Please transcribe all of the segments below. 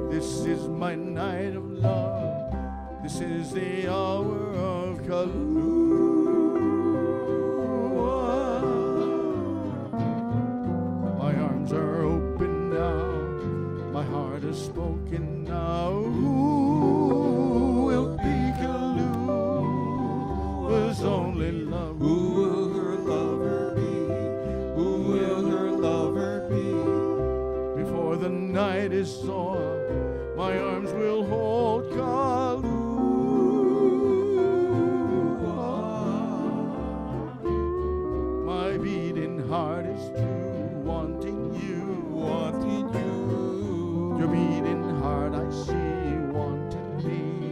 This is my night of love. This is the hour of Kalua. My arms are open now. My heart has spoken now. Who will be Kalua's only love? Who will her lover be? Who will her lover be? Before the night is o'er, my arms will hold Kalua. My beating heart is true, wanting you, wanting you. Your beating heart I see, wanting me.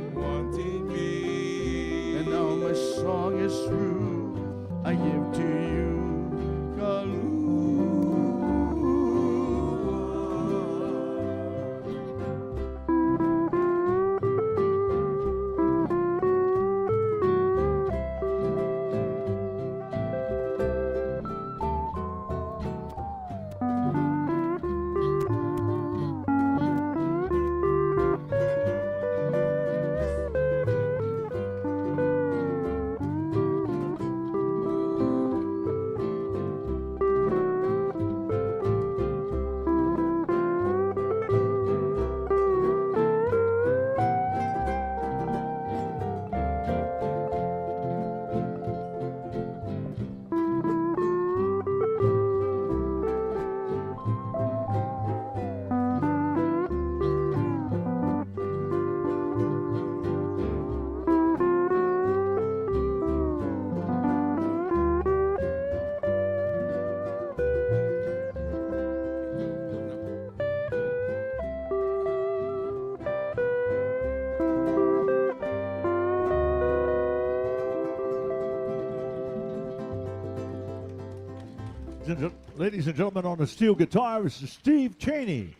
And now my song is through, I give to you, Kalua. Ladies and gentlemen, on the steel guitar, this is Steve Cheney.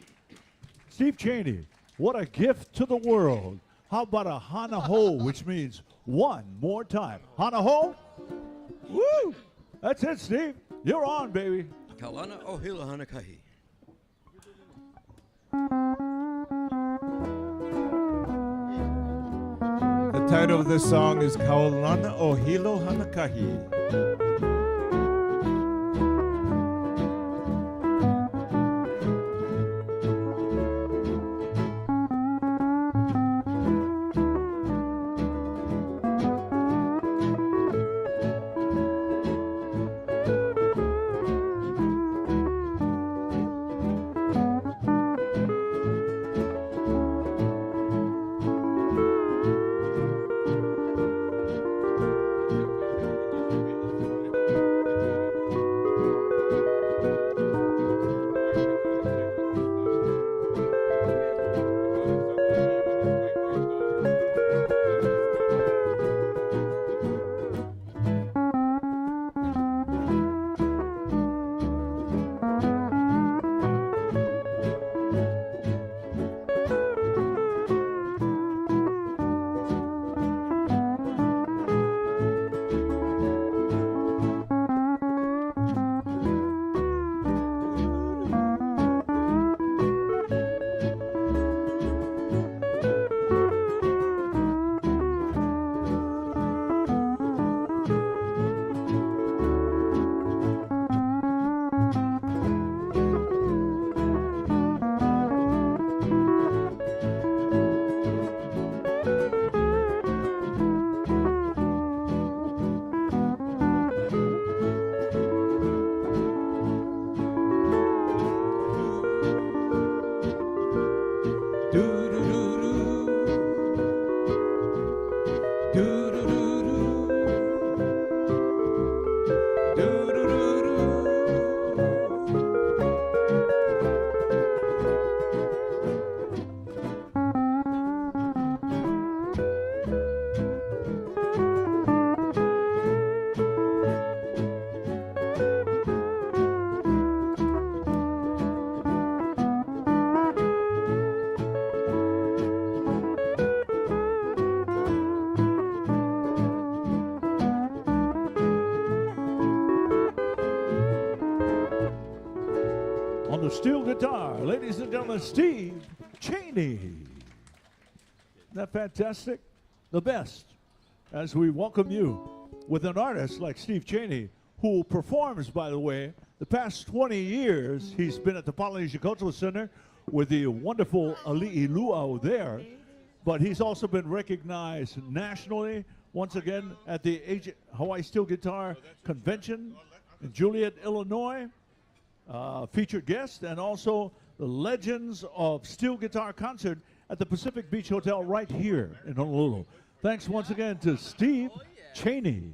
Steve Cheney, what a gift to the world. How about a hana ho, which means one more time. Hana ho? Woo! That's it, Steve. You're on, baby. Kaulana o hilo hanakahi. The title of this song is Kaulana o Hilo Hanakahi. steel guitar, ladies and gentlemen, Steve Cheney. Isn't that fantastic? The best. As we welcome you with an artist like Steve Cheney, who performs, by the way, the past 20 years, he's been at the Polynesian Cultural Center with the wonderful Ali'i Luau there, but he's also been recognized nationally, once again, at the Hawaii Steel Guitar Convention in Joliet, Illinois, featured guest, and also the Legends of Steel Guitar Concert at the Pacific Beach Hotel right here in Honolulu. Thanks once again to Steve Cheney.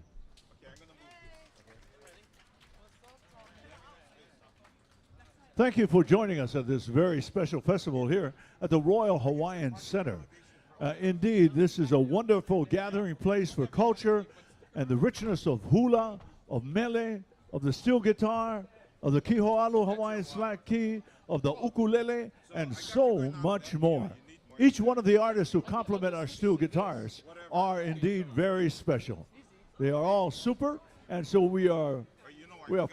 Thank you for joining us at this very special festival here at the Royal Hawaiian Center. Indeed, this is a wonderful gathering place for culture and the richness of hula, of mele, of the steel guitar, of the kihoalu Hawaiian slack key, of the ukulele, and so much more. Each one of the artists who complement our steel guitars are indeed very special. They are all super, and so we are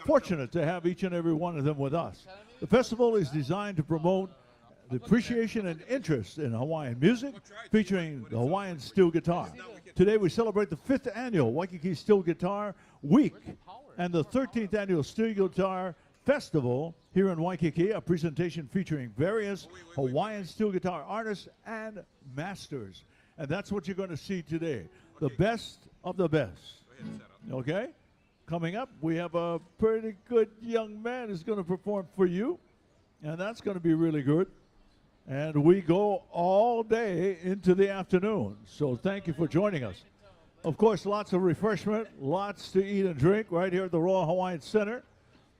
fortunate to have each and every one of them with us. The festival is designed to promote the appreciation and interest in Hawaiian music, featuring the Hawaiian steel guitar. Today we celebrate the 5th annual Waikīkī Steel Guitar Week and the 13th annual Steel Guitar Festival here in Waikīkī, a presentation featuring various Hawaiian steel guitar artists and masters. And that's what you're going to see today, the best of the best. Okay? Coming up, we have a pretty good young man who's going to perform for you, and that's going to be really good. And we go all day into the afternoon, so thank you for joining us. Of course, lots of refreshment, lots to eat and drink right here at the Royal Hawaiian Center.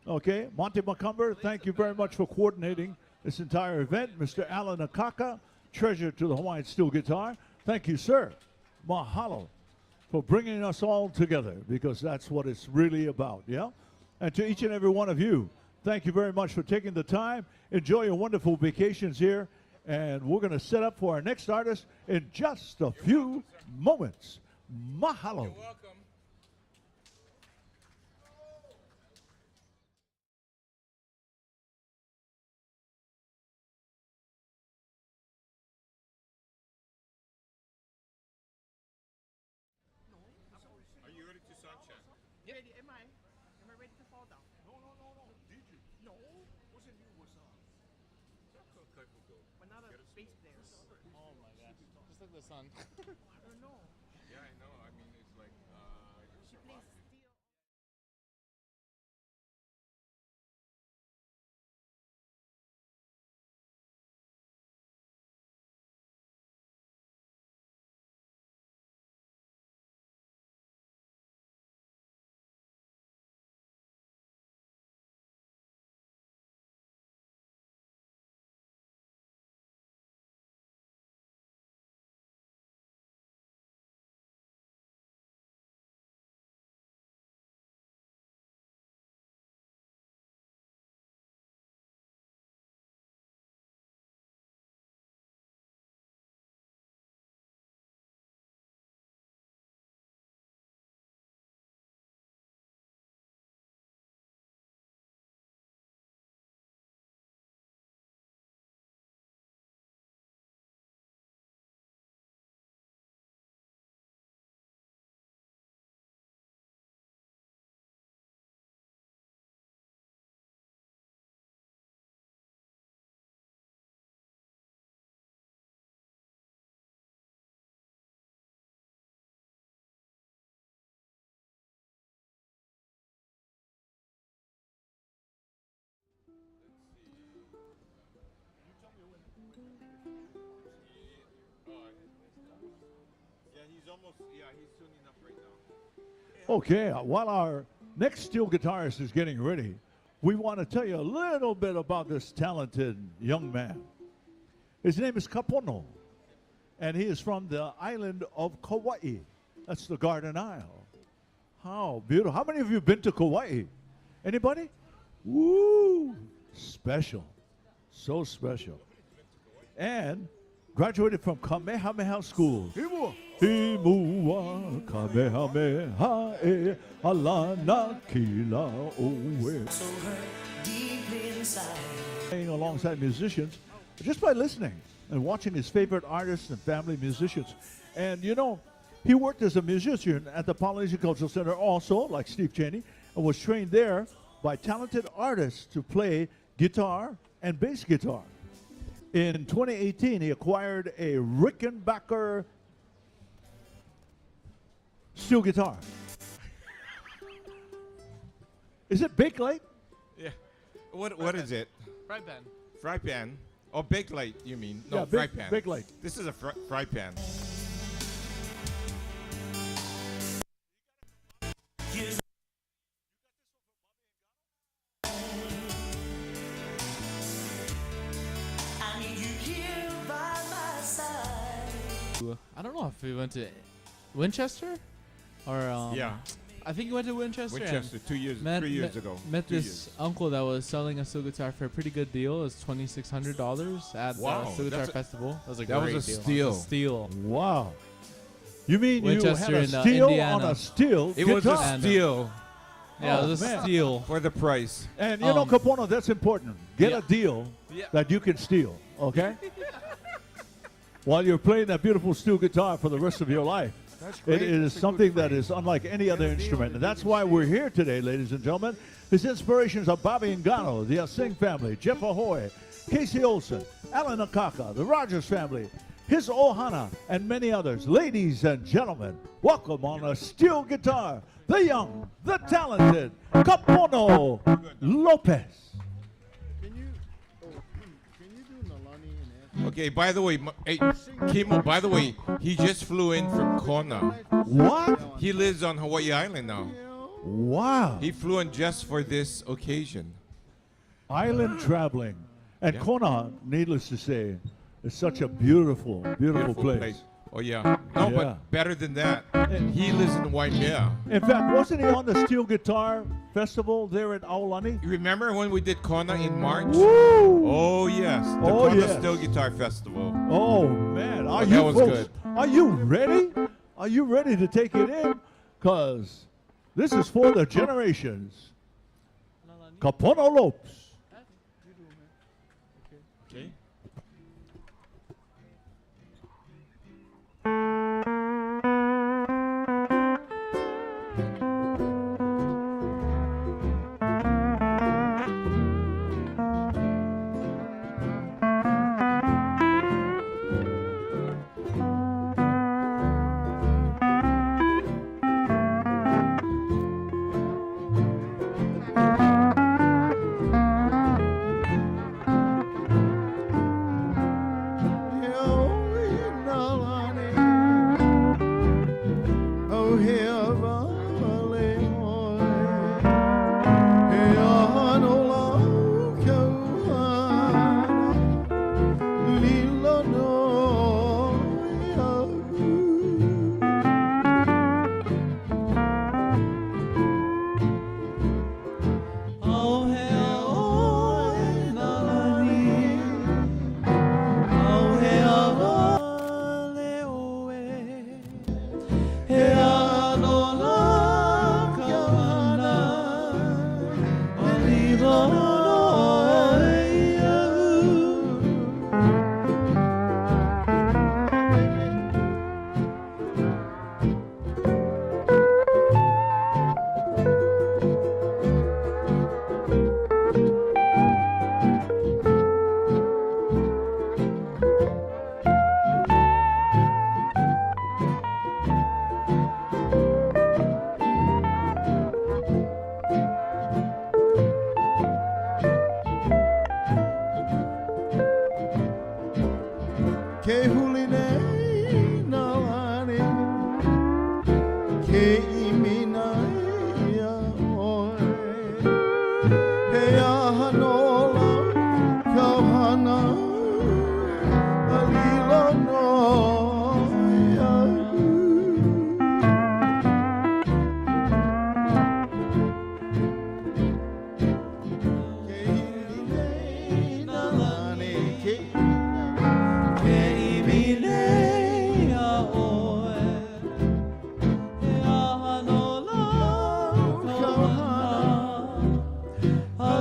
Okay, Monte Macumber, thank you very much for coordinating this entire event. Mr. Alan Akaka, treasurer to the Hawaiian Steel Guitar. Thank you, sir. Mahalo for bringing us all together, because that's what it's really about, yeah? And to each and every one of you, thank you very much for taking the time. Enjoy your wonderful vacations here, and we're going to set up for our next artist in just a few moments. Mahalo. You're welcome. Are you ready to sound check? Ready? Am I ready to fall down? No. Did you? No. Wasn't you? Was Kaipo go. Another bass player. Oh my gosh. Just like the sun. I don't know. Yeah, I know. I mean, it's like, She plays steel. he's tuning up right now. Okay, while our next steel guitarist is getting ready, we want to tell you a little bit about this talented young man. His name is Kapono, and he is from the island of Kauai. That's the Garden Isle. How beautiful. How many of you have been to Kauai? Anybody? Woo! Special. So special. And graduated from Kamehameha School. Himua Kamehameha e alana kila oe. Playing alongside musicians just by listening and watching his favorite artists and family musicians. And you know, he worked as a musician at the Polynesian Cultural Center also, like Steve Cheney, and was trained there by talented artists to play guitar and bass guitar. In 2018, he acquired a Rickenbacker steel guitar. Is it Bakelite? Yeah. What is it? Fry pan. Fry pan? Oh, bake light, you mean? No, Yeah, fry pan. Bakelite. This is a fry pan. I don't know if we went to Winchester or Yeah. I think we went to Winchester. Winchester, 3 years ago. Met 2 this years. uncle that was selling a steel guitar for a pretty good deal. It was $2,600 at Wow, the Steel Guitar that's a- Festival. That was a that was great a deal. steal. It was a steal. Wow. You mean Winchester you had in, a steel Indiana. on a steel It was guitar? a steal Yeah, Oh, it was a man. steal. for the price. And you know, Kapono, that's important. Get Yeah. a deal Yeah. that you can steal, okay? While you're playing that beautiful steel guitar for the rest of your life. That's It great. is That's a good something that phrase. is unlike any other instrument, and that's why we're here today, ladies and gentlemen. His inspirations are Bobby Ngano, the Asing family, Jeff Ahoy, Casey Olsen, Alan Akaka, the Rogers family, his Ohana, and many others. Ladies and gentlemen, welcome on a steel guitar, the young, the talented, Kapono Lopez. Can you do Nalani and ask? Okay, by the way, hey, Kimo, by the way, he just flew in from Kona. What? He lives on Hawaii Island now. Wow. He flew in just for this occasion. Island traveling. And Yeah. Kona, needless to say, is such a beautiful, beautiful place. Oh, yeah. No, Yeah. but better than that, he lives in Waimea. In fact, wasn't he on the Steel Guitar Festival there at Aulani? You remember when we did Kona in March? Woo! Oh, yes. The Oh, Kona yes. Steel Guitar Festival. Oh man, are Oh, you that was folks? good. Are you ready? Are you ready to take it in? Cause this is for the generations. Kapono Lopez. Okay.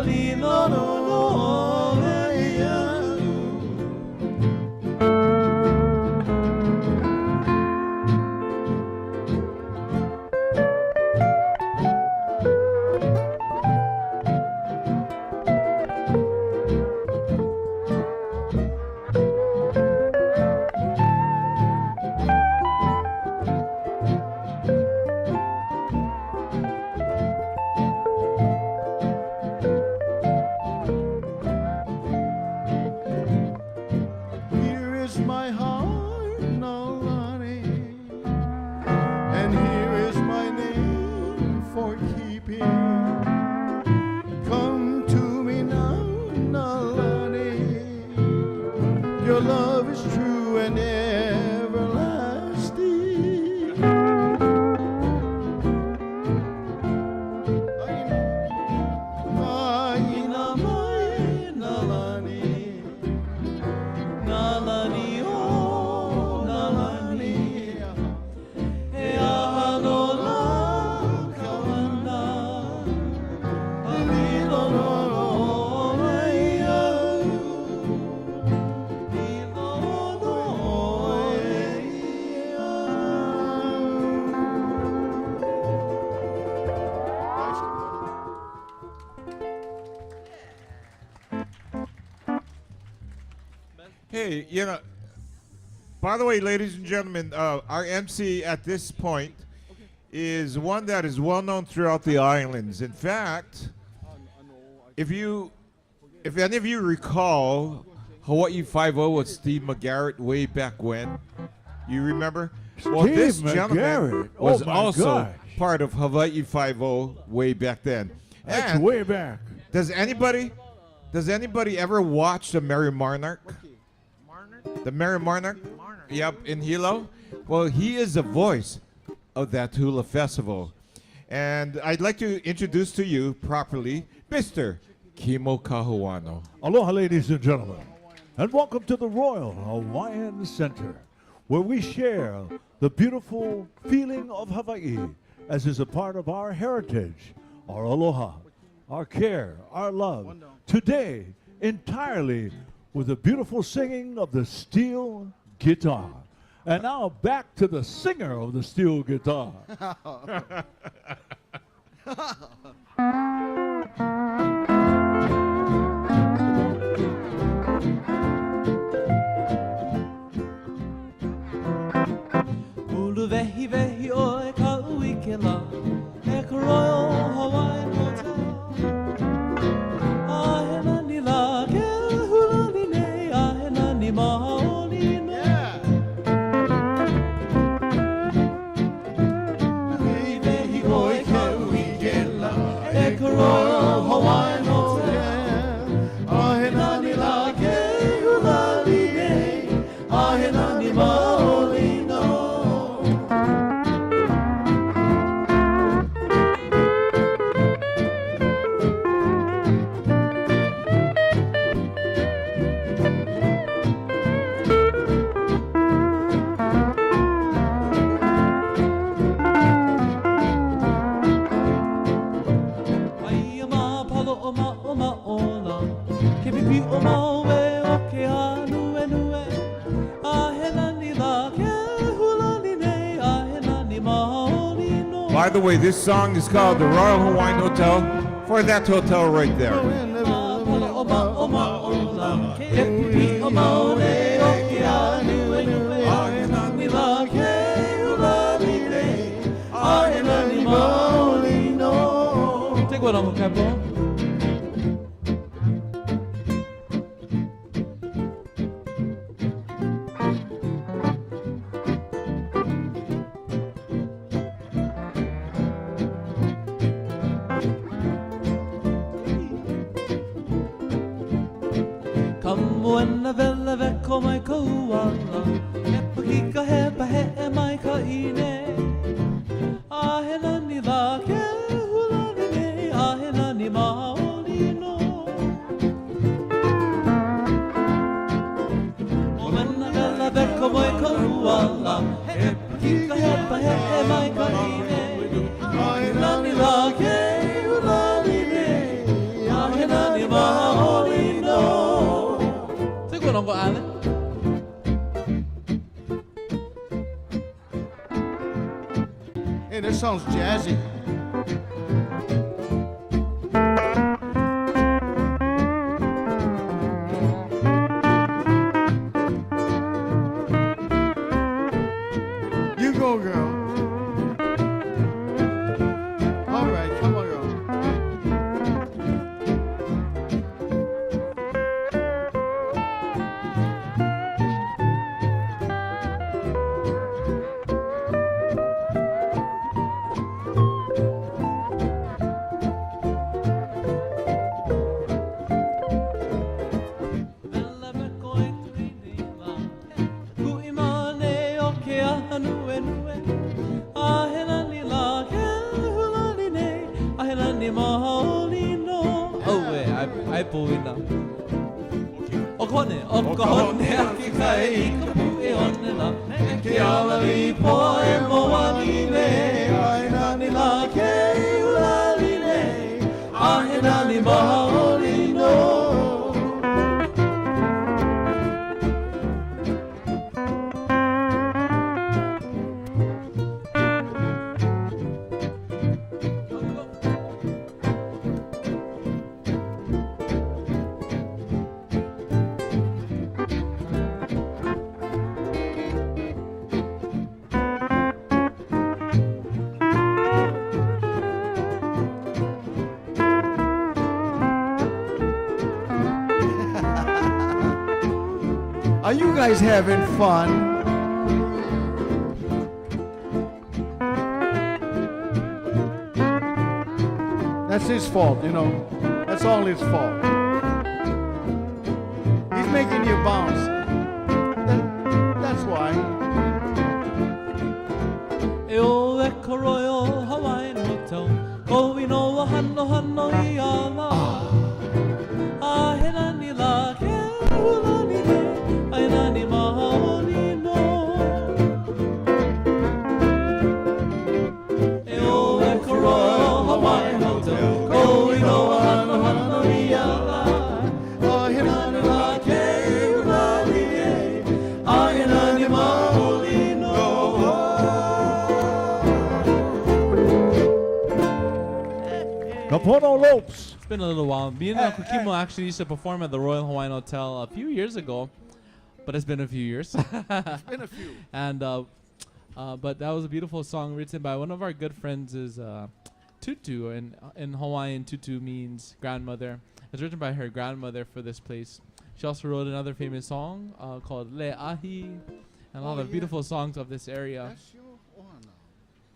Lino Your love is true and everlasting. Aina mai nalani, nalani o nalani. E aha no la kawana, lilo no ia, lilo no Hey, by the way, ladies and gentlemen, our MC at this point is one that is well known throughout the islands. In fact, if any of you recall Hawaii 5-0 with Steve McGarrett way back when, you remember? Well, Steve this gentleman McGarrett. was Oh my also gosh. part of Hawaii 5-0 way back then. That's And way back. does anybody ever watch the Merry Monarch? The Merry Monarch? Yep, in Hilo. Well, he is the voice of that hula festival. And I'd like to introduce to you properly Mr. Kimo Kahuano. Aloha, ladies and gentlemen, and welcome to the Royal Hawaiian Center, where we share the beautiful feeling of Hawaii as is a part of our heritage, our aloha, our care, our love. Today, entirely with the beautiful singing of the steel guitar. And now back to the singer of the steel guitar. Ulu vehi vehi oe ka uikela e ka Royal Hawaiian Hotel. Ahena ni la ke hula ni nei, ahena ni maha o ni no. Vehi vehi oe ka uikela e ka Royal Hawaiian Hotel. Ahena ni la ke hula ni nei, ahena ni maha o ni no. Ai ma palo o ma ola, ke pipi o maue o ke anu e nue. Ahena ni la ke hula ni nei, ahena ni maoli no. By the way, this song is called the Royal Hawaiian Hotel for that hotel right there. Ma palo o ma ola, ke pipi o maue o ke anu e nue. Ahena ni la ke hula ni nei, ahena ni maoli no. Take one on Kaipo. Kamuena vela veko mai ka uala, he pakika he pahe e mai ka ine. Ahena ni la ke hula ni nei, ahena ni maoli no. Kamuena vela veko mai ka uala, he pakika he pahe e mai ka ine. Ahena ni la ke hula ni nei, ahena ni maoli no. Take one on go island. Hey, this song's jazzy. You go, girl. All right, come on, girl. Okone, okone, aki kai ka pu e one na. Ke ala li po e mo wani ne. Ai nani la ke ulali ne. Ai nani maoli no. Are you guys having fun? That's his fault, you know. That's all his fault. He's making you bounce. That's why. E o e koroyo Hawaiian hotel. Ko ino wa hano hano I ala. A he nani la ke ulani ne. Ai nani maoli no. E o e koroyo Hawaiian hotel. Ko ino wa hano hano I ala. A he nani la ke ulani ne. Ai nani maoli no. Kapono Lopez. It's been a little while. Me and Uncle Kimo actually used to perform at the Royal Hawaiian Hotel a few years ago, but it's been a few years. It's been a few. And but that was a beautiful song written by one of our good friends, is Tutu, and in Hawaiian Tutu means grandmother. It's written by her grandmother for this place. She also wrote another famous song called Le Ahi, and a lot of beautiful songs of this area. That's your honor.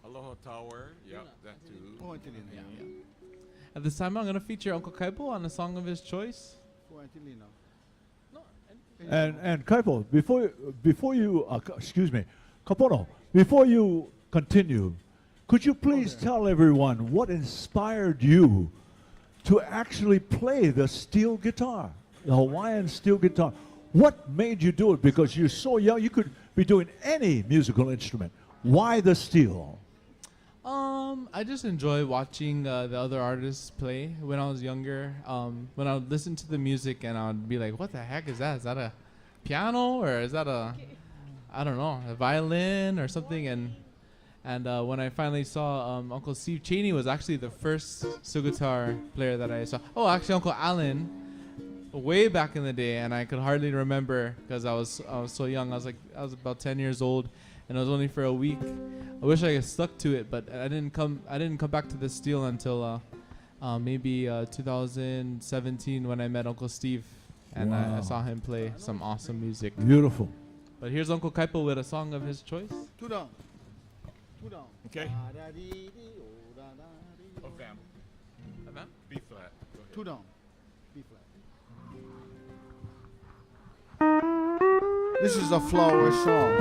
Aloha Tower. Yep, that too. Oh, Angelina. At this time, I'm going to feature Uncle Kaipo on a song of his choice. Oh, Angelina. And Kaipo, before you excuse me, Kapono, before you continue, could you please tell everyone what inspired you to actually play the steel guitar, the Hawaiian steel guitar? What made you do it? Because you're so young, you could be doing any musical instrument. Why the steel? I just enjoy watching the other artists play when I was younger. When I would listen to the music and I would be like, what the heck is that? Is that a piano or is that I don't know, a violin or something? And when I finally saw Uncle Steve Cheney was actually the first steel guitar player that I saw. Oh, actually Uncle Alan, way back in the day, and I could hardly remember because I was so young. I was about 10 years old. And it was only for a week. I wish I had stuck to it, but I didn't come back to the steel until maybe 2017 when I met Uncle Steve, and I saw him play some awesome music. Beautiful. But here's Uncle Kaipo with a song of his choice. Two down. Two down. Okay. Oh, fam. B flat. two down. B flat. This is a flower song.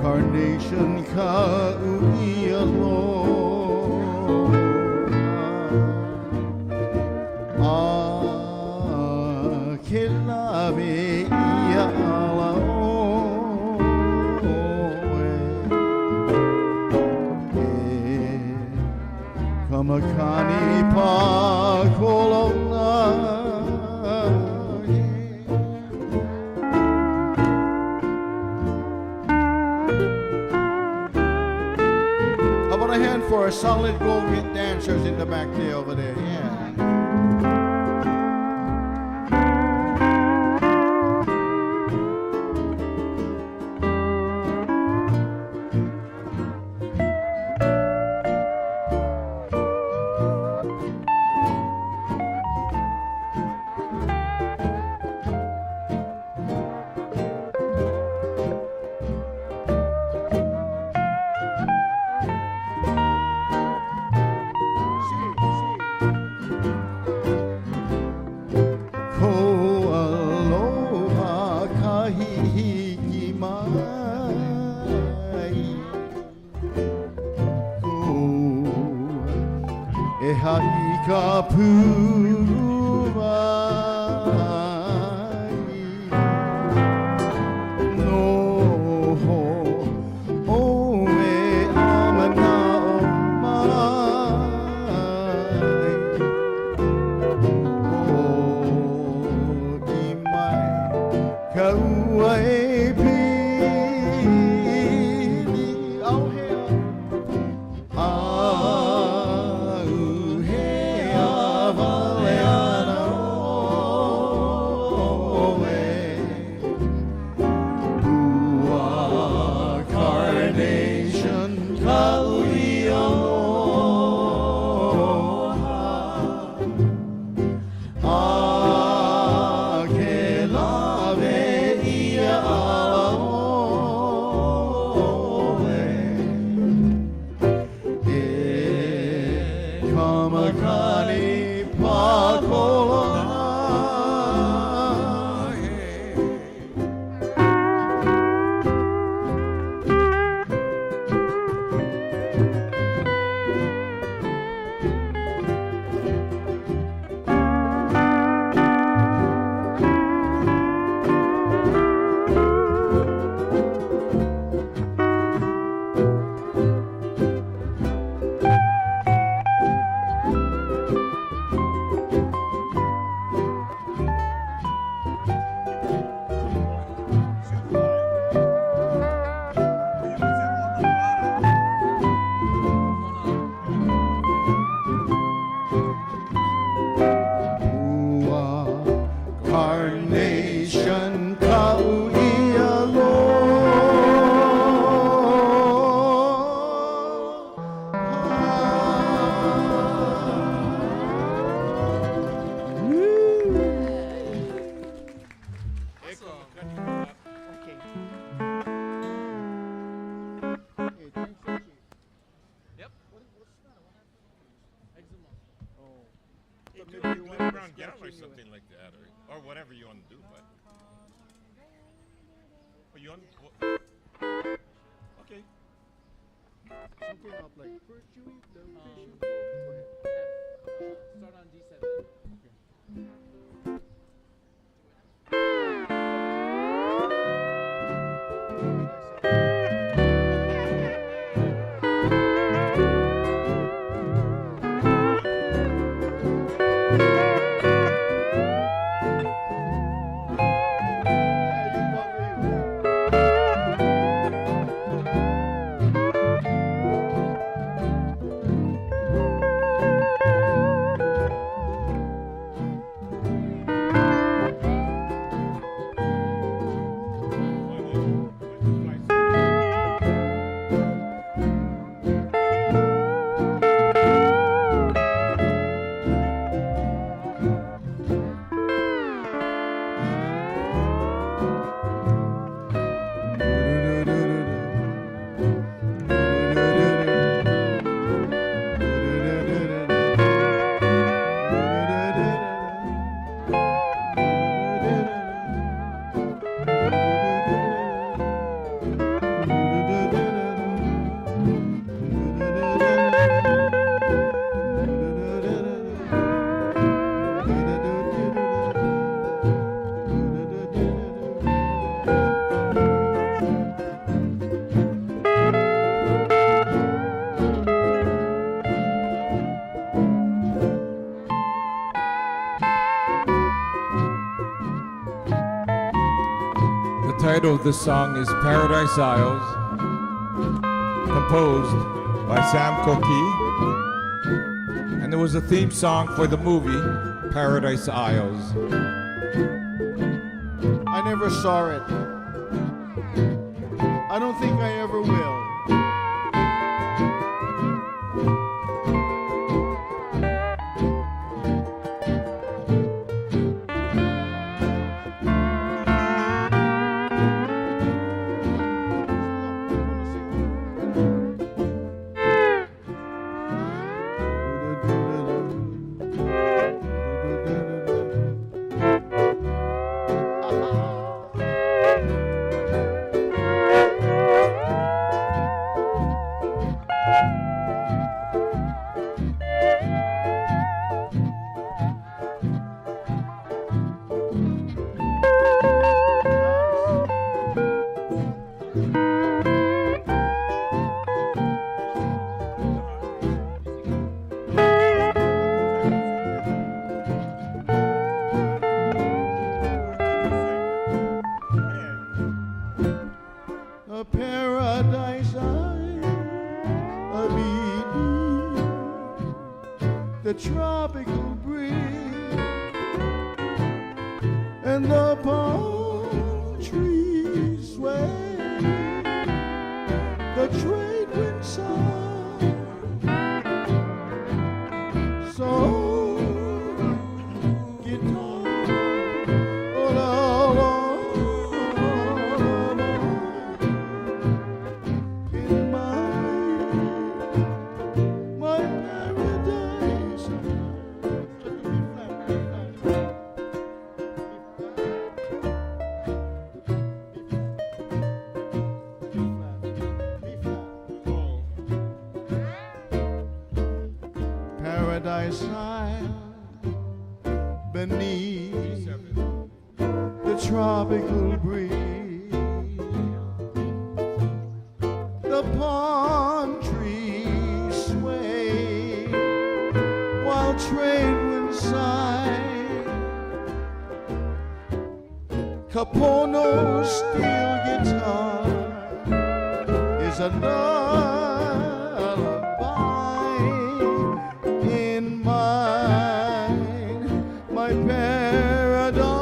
Carnation ka Kamakani pa kolona. How about a hand for solid gold dancers in the back there over there? Yeah. or something like that, or whatever you want to do. But you want okay. Something up like virtue, the vision. Start on D7. The title of this song is Paradise Isles, composed by Sam Koki, and it was a theme song for the movie Paradise Isles. I never saw it. I don't think I ever will. tropical breeze and the palm trees sway. The trade wind sigh, so guitar, oh, la, la, la, in my paradise. Paradise Isle beneath the tropical breeze, the palm trees sway while trade winds sigh. Kapono steel guitar is a lullaby in my paradise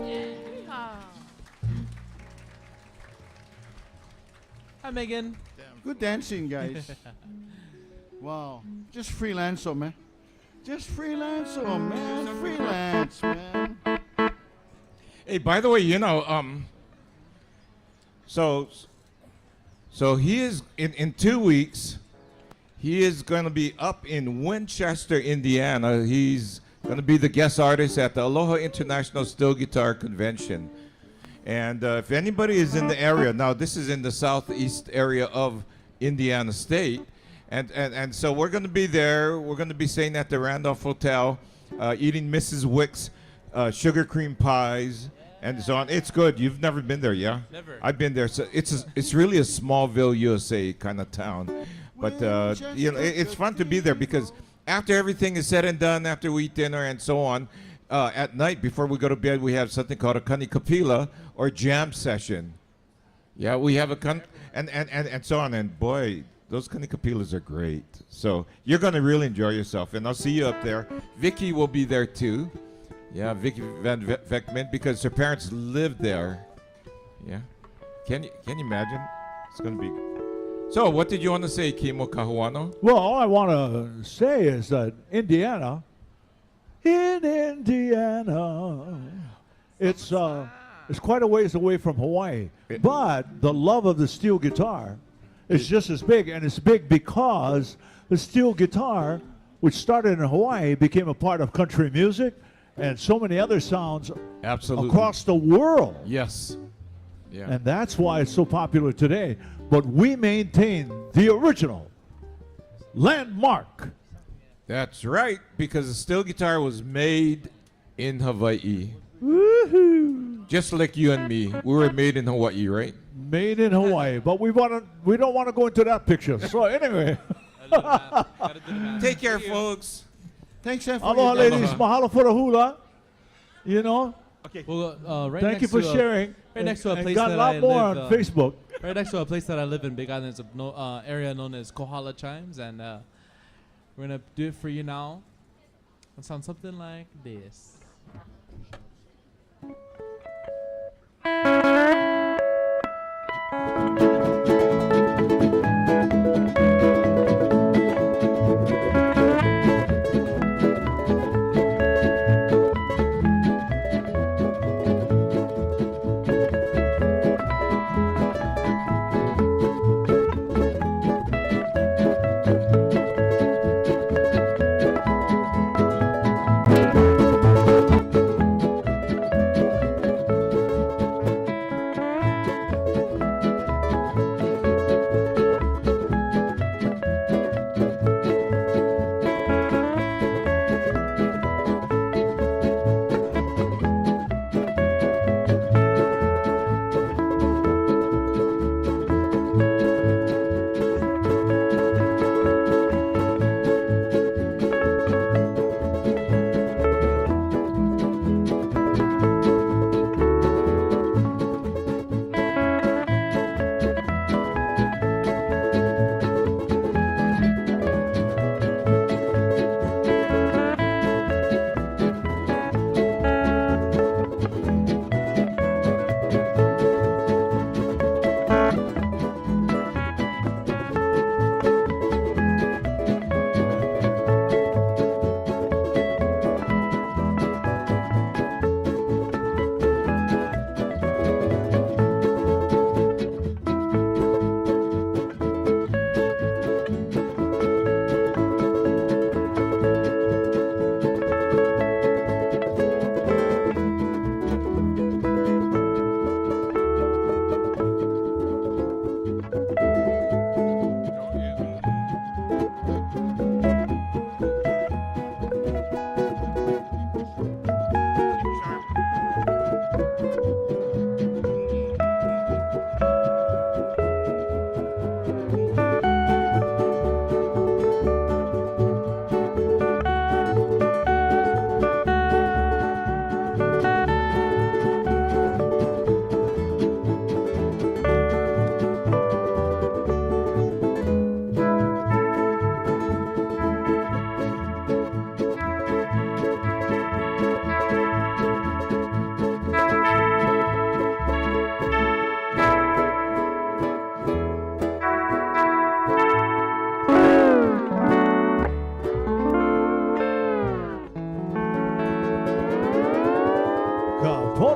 Hey, Megan. Hi, Megan. Good dancing, guys. Wow. Just freelancer, man. Just freelancer, man. Freelance, man. Hey, by the way, so he is in 2 weeks. He is going to be up in Winchester, Indiana. He's going to be the guest artist at the Aloha International Steel Guitar Convention. And if anybody is in the area, now this is in the southeast area of Indiana State. And so we're going to be there. We're going to be staying at the Randolph Hotel, eating Mrs. Wick's sugar cream pies and so on. It's good. You've never been there, yeah? Never. I've been there. So it's really a Smallville, USA kind of town. But it's fun to be there because after everything is said and done, after we eat dinner and so on, at night before we go to bed, we have something called a kanikapila or jam session. Yeah, we have and so on. And boy, those kanikapilas are great. So you're going to really enjoy yourself. And I'll see you up there. Vicky will be there too. Yeah, Vicky Van Veckman, because her parents live there. Yeah. Can you imagine? It's going to be. So what did you want to say, Kimo Kahuano? Well, all I want to say is that in Indiana, it's quite a ways away from Hawaii. But the love of the steel guitar is just as big, and it's big because the steel guitar, which started in Hawaii, became a part of country music and so many other sounds Absolutely. across the world. Yes. Yeah. And that's why it's so popular today. But we maintain the original landmark. That's right, because the steel guitar was made in Hawaii. Woohoo! Just like you and me. We were made in Hawaii, right? Made in Hawaii, but we don't want to go into that picture. So anyway, Take care, folks. Thanks, F. aloha, ladies. Mahalo for the hula. You know, Well, right thank next you for to sharing. right next to a And place got a that lot I more live, on Facebook. right next to a place that I live in, Big Island, is a area known as Kohala Chimes, and we're gonna do it for you now. It sounds something like this.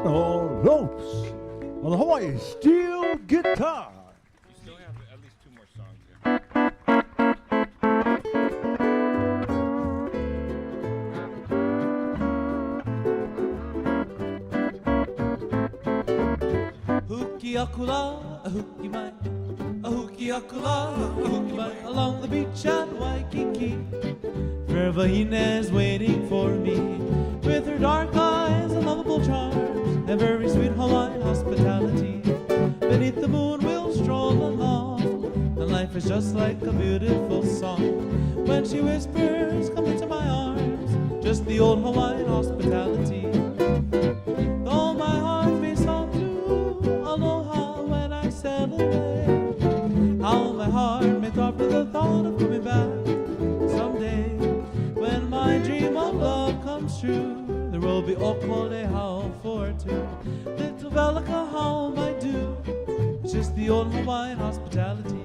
Kapono Lopez on the Hawaii steel guitar. You still have at least 2 more songs here. Huki akula, a huki mai, a huki akula, a huki mai, along the beach at Waikīkī. Vahina is waiting for me, with her dark eyes and lovable charms, and very sweet Hawaiian hospitality. Beneath the moon we'll stroll along, and life is just like a beautiful song. When she whispers, come into my arms, just the old Hawaiian hospitality. Though my heart may soft to aloha when I sail away, how my heart may throb with the thought of coming back someday. When my dream of love comes true, there will be okole how for two. Little Velika, how might do? It's just the old Hawaiian hospitality.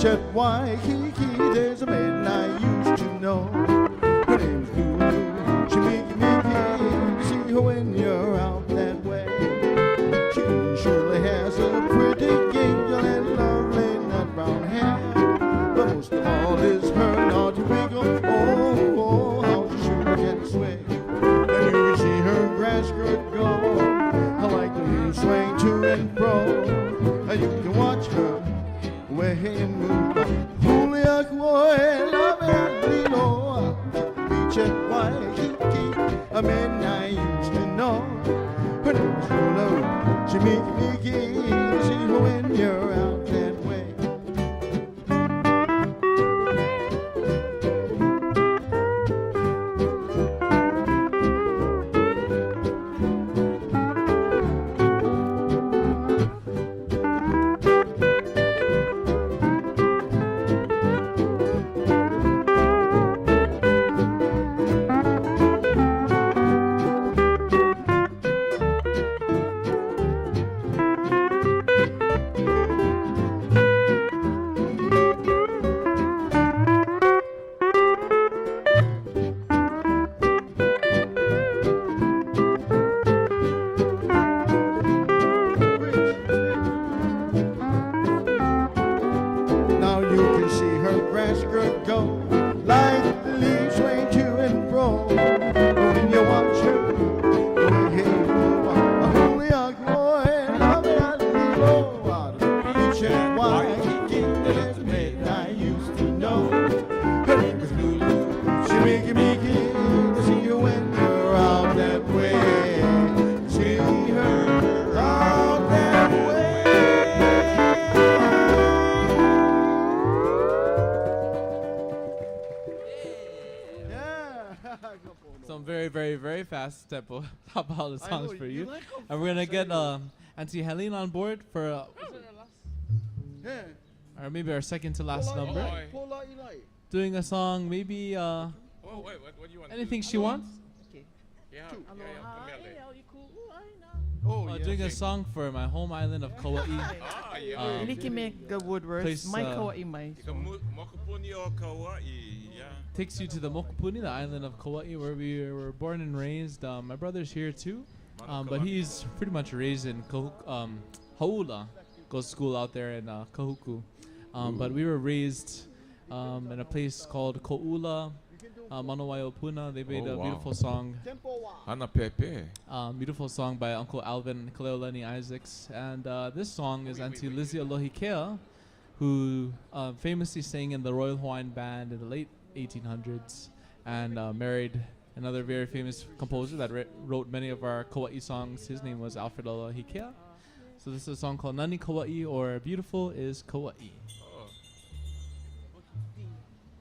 At Waikīkī, there's a maiden I used to know. Her name's Lulu. She make me see her when you're out that way. She surely has a pretty giggle and lovely nut brown hair. But most of all is her naughty wiggle. Oh, oh, how she sure can sway. And you can see her grass skirt go. I like the little swing to and fro. And you can watch her way and move. Beach at Waikīkī, a man I used to know. Her name's Lulu. She make me giddy to see her when you're out that way. Fast tempo top all the songs for you. And we're gonna get Auntie Helene on board for Yeah. or maybe our second to last number. Doing a song, maybe Oh, wait, what do you want? anything she wants. Yeah, Aloha, Mele. e au i ku uaina. Doing a song for my home island of Kauai. Ah, yeah. Iliki me the Woodworth. place, Mai uh, Kauai mai. Ika mokupuni o Kauai, yeah. Takes you to the Mokupuni, the island of Kauai, where we were born and raised. My brother's here too, but he's pretty much raised in Haula. Goes to school out there in Kahuku. But we were raised in a place called Ko'ula, Manawaiopuna. They made a wow. beautiful song. Hana Pepe. Beautiful song by Uncle Alvin Kaleolani Isaacs. And this song is Auntie Lizzie Alohikea, who famously sang in the Royal Hawaiian Band in the late 1800s and married another very famous composer that wrote many of our Kauai songs. His name was Alfred Alohikea. So this is a song called Nani Kauai, or Beautiful is Kauai. Oh.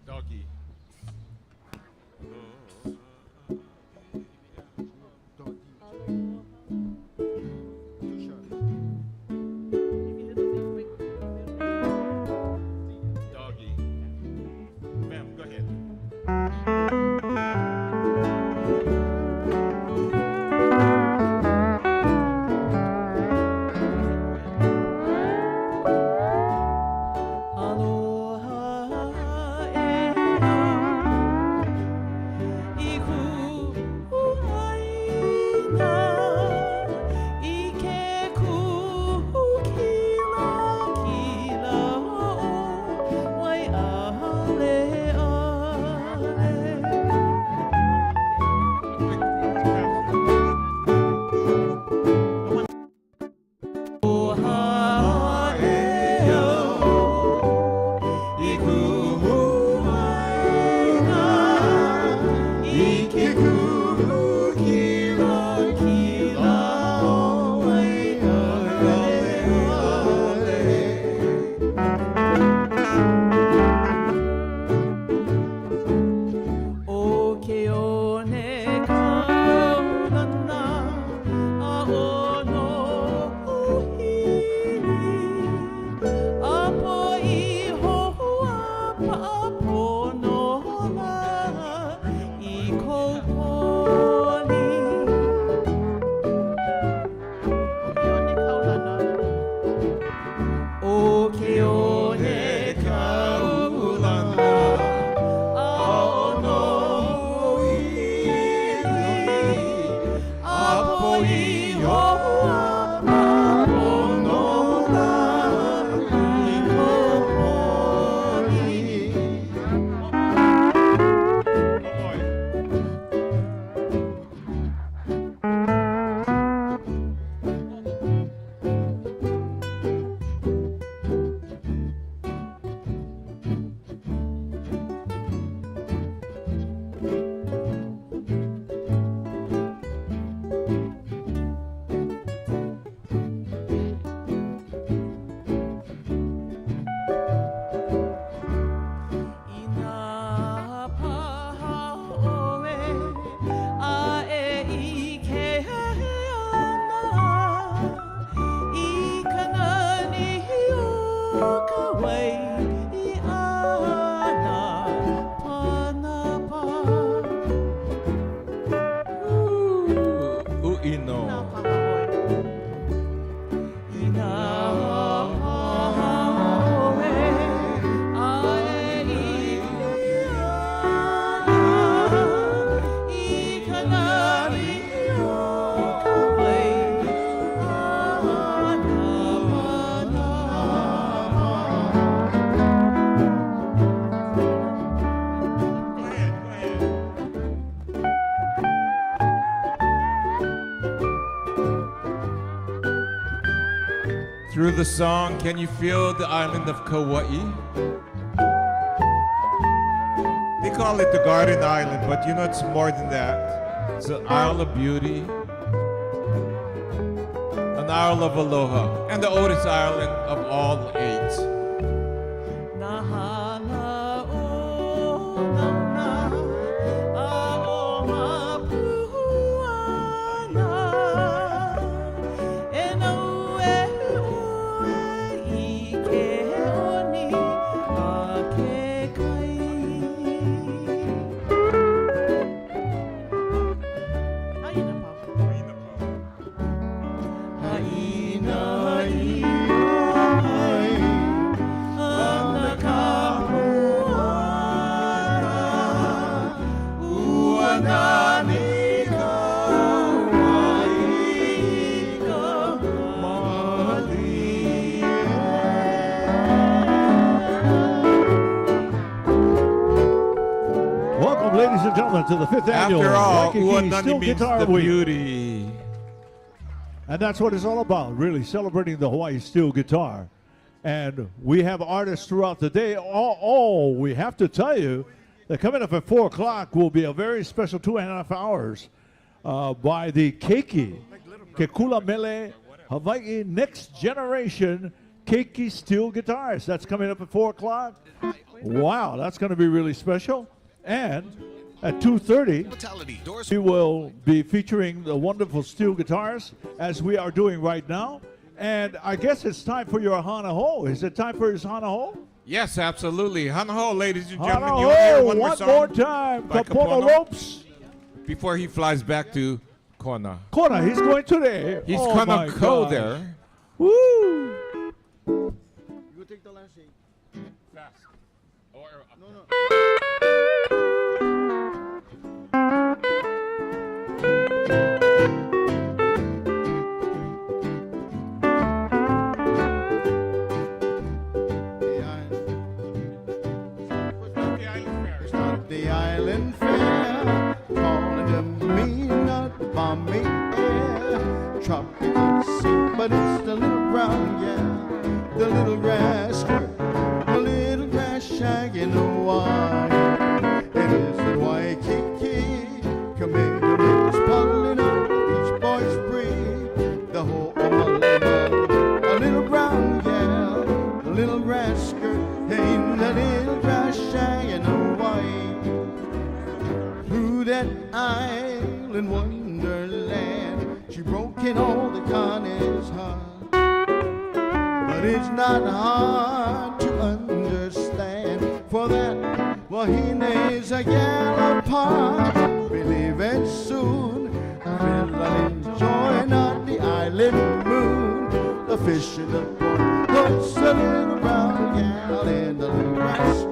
Doggy. Doggy. Ma'am, go ahead. Through the song, can you feel the island of Kauai? They call it the Garden Island, but you know it's more than that. It's an Isle of Beauty, an Isle of Aloha, and the oldest island of all 8. gentlemen, to the 5th annual After all, Waikīkī Uanani Steel means Guitar the Week. beauty. And that's what it's all about, really celebrating the Hawaii steel guitar. And we have artists throughout the day. We have to tell you that coming up at 4 o'clock will be a very special 2.5 hours by the Keiki, Kekula Mele, Hawaii Next Generation Keiki Steel Guitars. That's coming up at 4 o'clock. Wow, that's going to be really special. And at 2:30, we will be featuring the wonderful steel guitars as we are doing right now. And I guess it's time for your Hana Ho. Is it time for his Hana Ho? Yes, absolutely. Hana Ho, ladies and Hana gentlemen. You want to hear Ho, one more one song more time. by Kapono Kapono? Lopez. Before he flies back to Kona. Kona, he's going today. He's Oh gonna my go gosh. there. Woo! You take the last seat. Fast. No, no. The island fair, calling to me, not balmy air. Tropical sea, but it's the little brown, yeah, the little grass skirt, the little grass shag in Hawaii. It is in Waikīkī, Kamehameha's paddling on the beach boys free. The whole Mele, a little brown, yeah, a little grass skirt, in the little grass shag in Hawaii. Through that island wonderland, she broke in all the Connie's heart. But it's not hard to understand, for that Wahine's a gal apart. Believe it soon, we'll enjoy not the island moon, the fish in the pond. Puts a little brown gal in the little grass,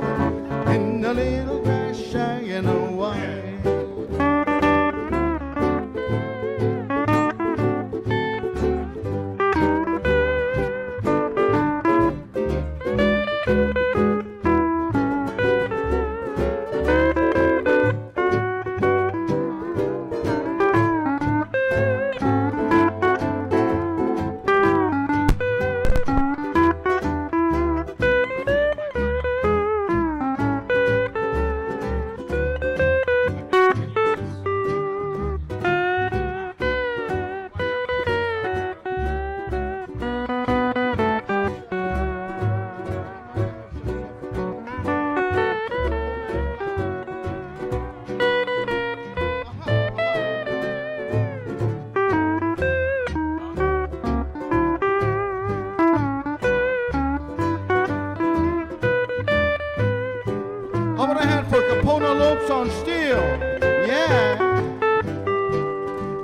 in the little grass shag in Hawaii. How about a hand for Kapono Lopez on steel? Yeah.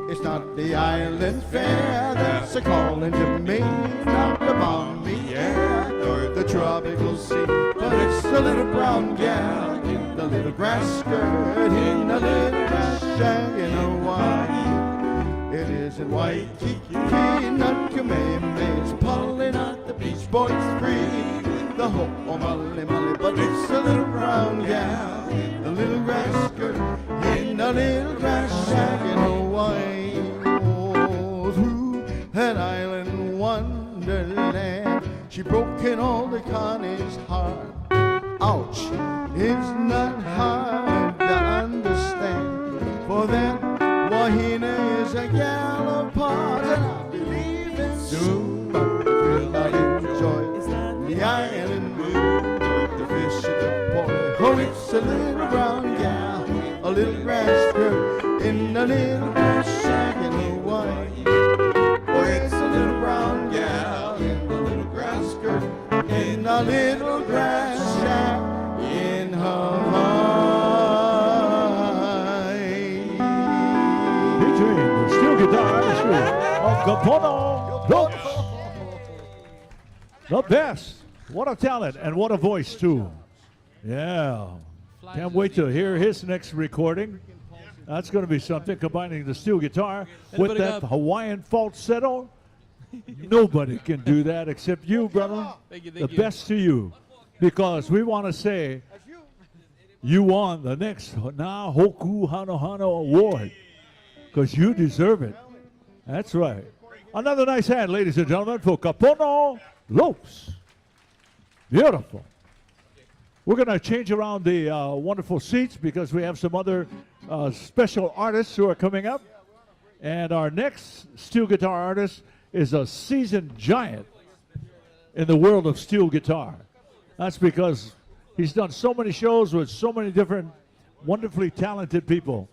It's not the island fair that's a calling to me, not the balmy air or the tropical sea, but it's the little brown gal in the little grass skirt, in the little grass shag in Hawaii. It is in Waikīkī, not Kamehameha, it's pulling out the beach boys free. The whole Mele, but it's a little brown gal, a little grass skirt, in a little grass shag in Hawaii. Oh, through that island wonderland, she broke in all the Connie's heart. Ouch, it's not hard to understand, for that Wahine is a gal apart, and I believe it soon, but will I enjoy the island moon, the fish in the pond. Oh, it's a little brown gal, a little grass skirt, in a little grass shag in Hawaii. Oh, it's a little brown gal in a little grass skirt, in a little grass shag in Hawaii. Featuring the steel guitar artistry of Kapono Lopez. The best. What a talent and what a voice too. Yeah. Can't wait to hear his next recording. That's going to be something, combining the steel guitar with that Hawaiian falsetto. Nobody can do that except you, brother. Thank you, The thank you. best to you. Because we want to say you won the next Na Hoku Hano Hano Award because you deserve it. That's right. Another nice hand, ladies and gentlemen, for Kapono Lopez. Beautiful. We're going to change around the wonderful seats because we have some other special artists who are coming up. And our next steel guitar artist is a seasoned giant in the world of steel guitar. That's because he's done so many shows with so many different wonderfully talented people.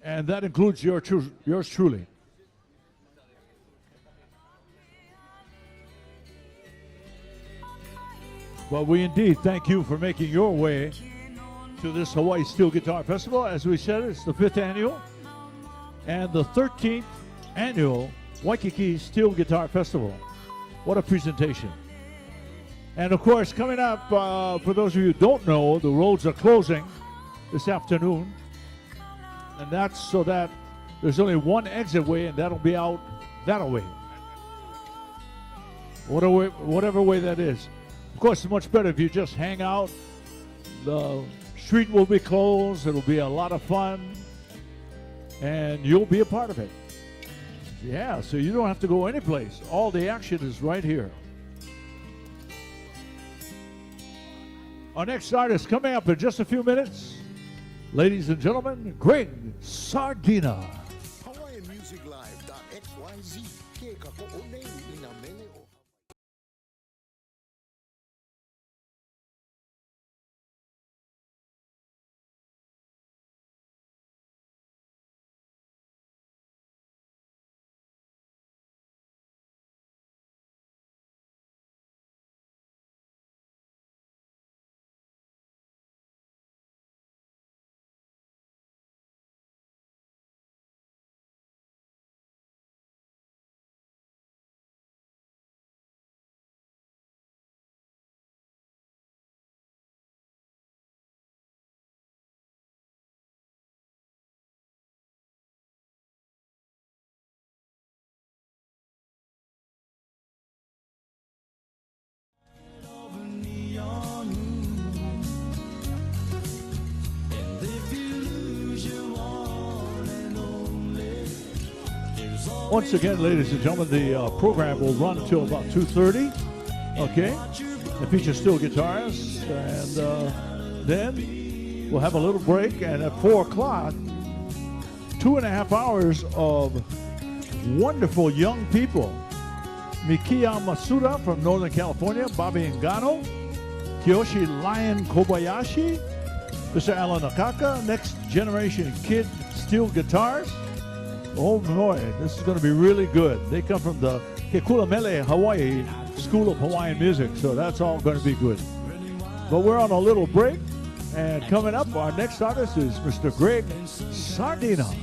And that includes yours truly. Well, we indeed thank you for making your way to this Hawaii Steel Guitar Festival. As we said, it's the 5th annual and the 13th annual Waikīkī Steel Guitar Festival. What a presentation. And of course, coming up, for those of you who don't know, the roads are closing this afternoon. And that's so that there's only one exit way, and that'll be out that way. Whatever way that is. Of course, it's much better if you just hang out. The street will be closed. It'll be a lot of fun. And you'll be a part of it. Yeah, so you don't have to go anyplace. All the action is right here. Our next artist coming up in just a few minutes. Ladies and gentlemen, Greg Sardina. Hawaiian Music Live.xyz. Ke kapo'o ina Mele o Once again, ladies and gentlemen, the program will run until about 2:30. Okay, it features steel guitarists, and then we'll have a little break. And at 4 o'clock, 2.5 hours of wonderful young people. Mikiya Masuda from Northern California, Bobby Nagano, Kiyoshi Lion Kobayashi, Mr. Alan Akaka, Next Generation Kid Steel Guitars. Oh boy, this is going to be really good. They come from the Mele, Hawaii School of Hawaiian Music, so that's all going to be good. But we're on a little break, and coming up, our next artist is Mr. Greg Sardina.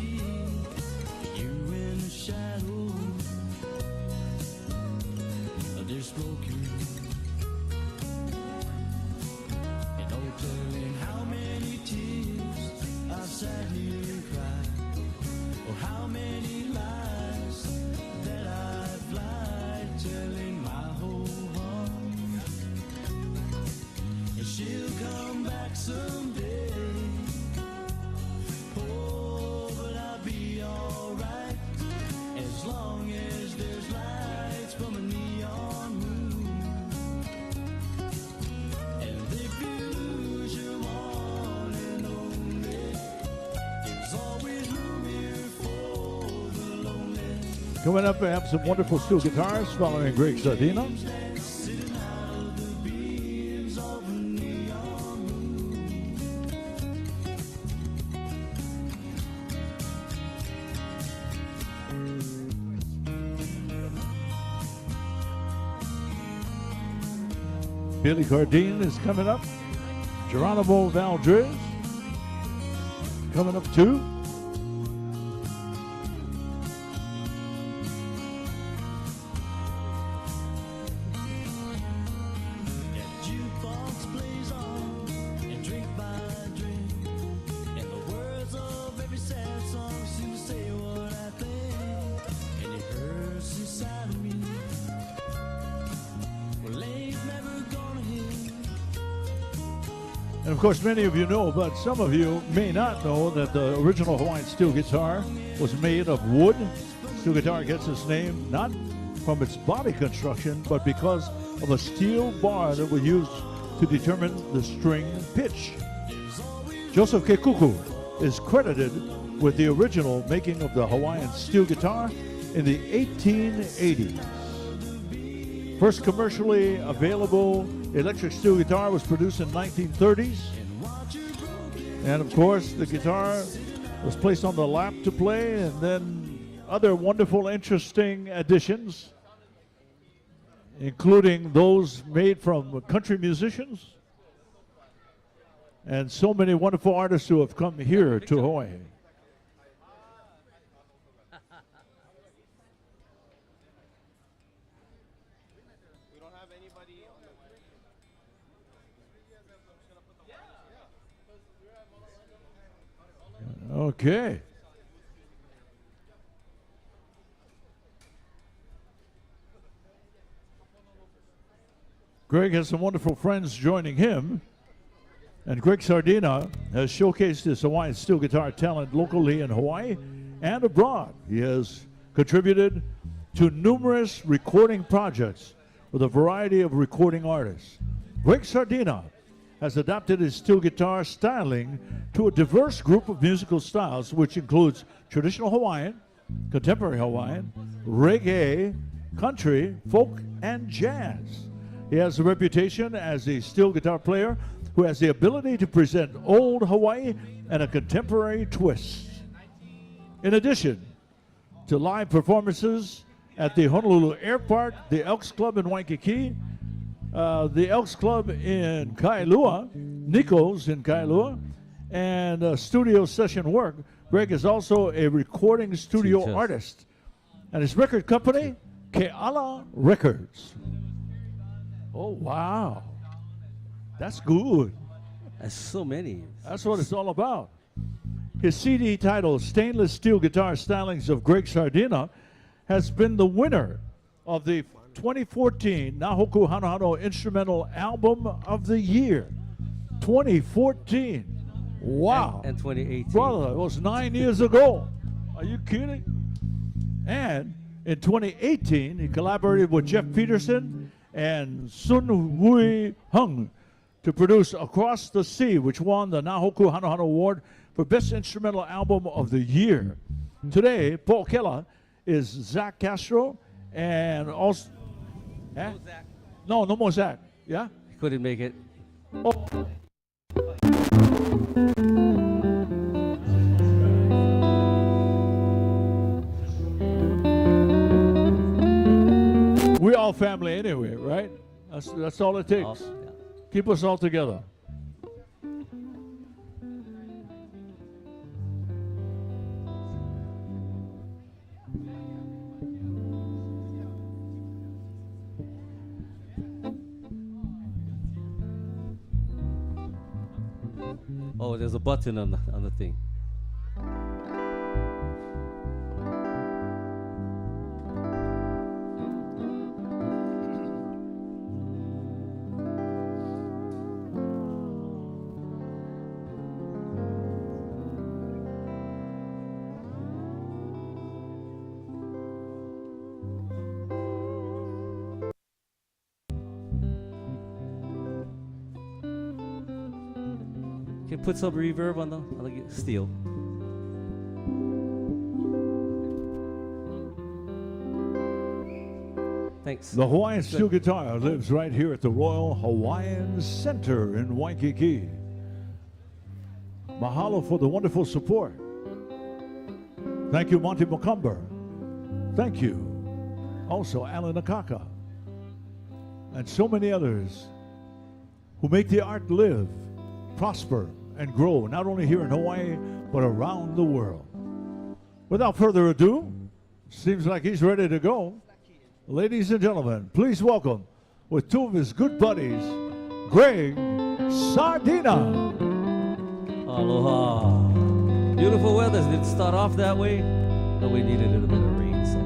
Coming up, we have some wonderful steel guitars following Greg Sardina. Billy Cardine is coming up. Geronimo Valdez coming up too. And of course, many of you know, but some of you may not know that the original Hawaiian steel guitar was made of wood. Steel guitar gets its name not from its body construction, but because of a steel bar that was used to determine the string pitch. Joseph Kekuku is credited with the original making of the Hawaiian steel guitar in the 1880s. First commercially available electric steel guitar was produced in 1930s. And of course, the guitar was placed on the lap to play, and then other wonderful, interesting additions, including those made from country musicians and so many wonderful artists who have come here to Hawaii. Okay. Greg has some wonderful friends joining him, and Greg Sardina has showcased his Hawaiian steel guitar talent locally in Hawaii and abroad. He has contributed to numerous recording projects with a variety of recording artists. Greg Sardina has adapted his steel guitar styling to a diverse group of musical styles, which includes traditional Hawaiian, contemporary Hawaiian, reggae, country, folk, and jazz. He has a reputation as a steel guitar player who has the ability to present old Hawaii and a contemporary twist. In addition to live performances at the Honolulu Airport, the Elks Club in Waikīkī, the Elks Club in Kailua, Nico's in Kailua, and studio session work, Greg is also a recording studio artist. And his record company, Keala Records. Oh, wow. That's good. That's so many. That's what it's all about. His CD titled Stainless Steel Guitar Stylings of Greg Sardina has been the winner of the 2014 Nahoku Hanohano Instrumental Album of the Year. 2014. Wow. And 2018. Brother, it was 9 years ago. Are you kidding? And in 2018, he collaborated with Jeff Peterson and Sun Hui Hung to produce Across the Sea, which won the Nahoku Hanohano Award for Best Instrumental Album of the Year. Today, Paul Kela is Zach Castro and also... Eh? No, Zach. No more Zach. Yeah? He couldn't make it. Oh. We're all family anyway, right? That's all it takes. Yeah. Keep us all together. Oh, there's a button on the thing. Can you put some reverb on the steel? Thanks. The Hawaiian steel guitar lives right here at the Royal Hawaiian Center in Waikīkī. Mahalo for the wonderful support. Thank you, Monty Macumber. Thank you. Also, Alan Akaka. And so many others who make the art live, prosper, and grow, not only here in Hawaii, but around the world. Without further ado, seems like he's ready to go. Ladies and gentlemen, please welcome, with two of his good buddies, Greg Sardina. Aloha. Beautiful weather. Didn't start off that way, but we needed a little bit of rain, so.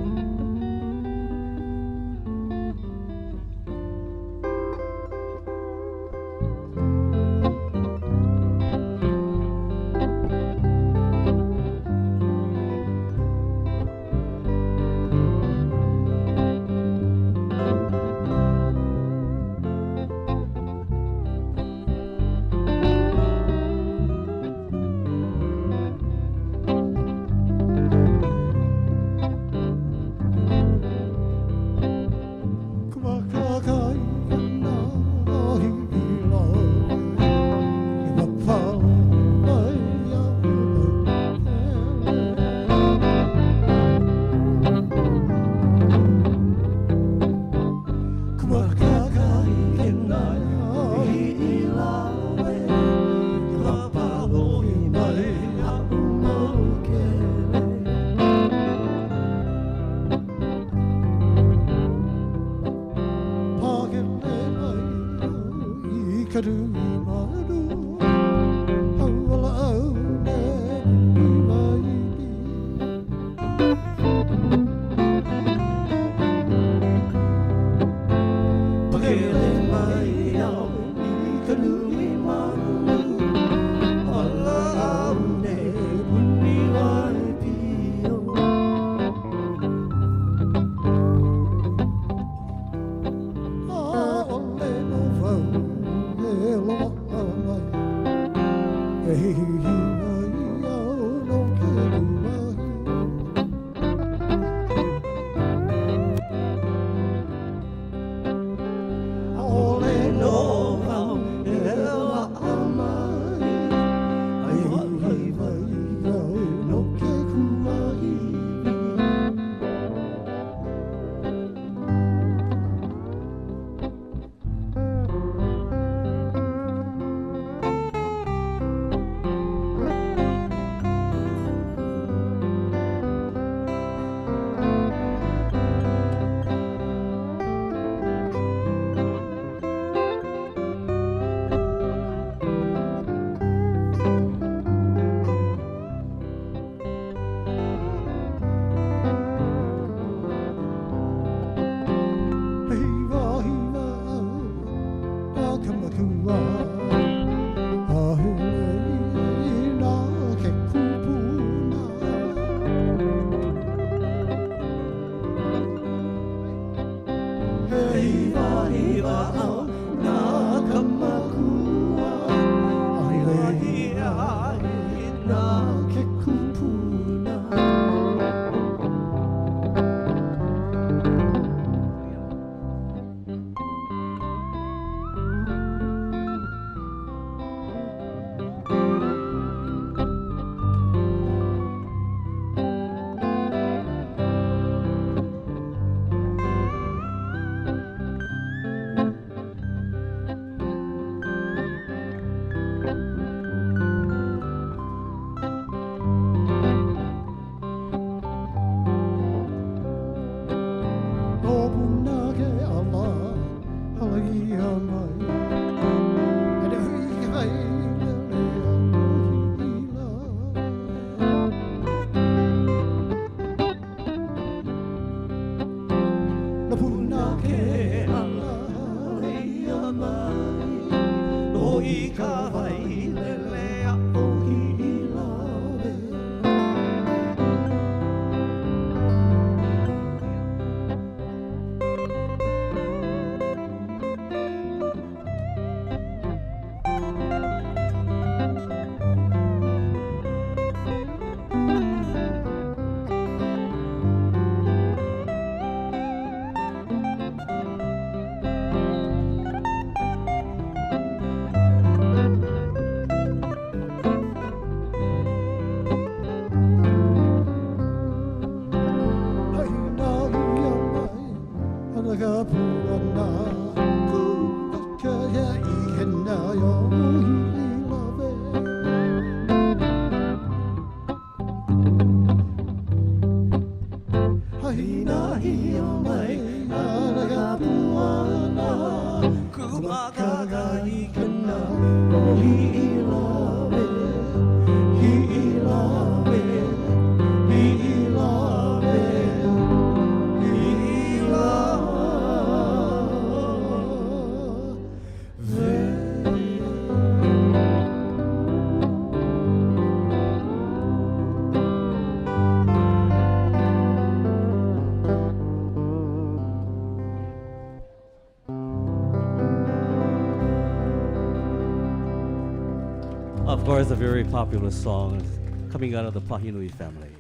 Of course, a very popular song coming out of the Pahinui family.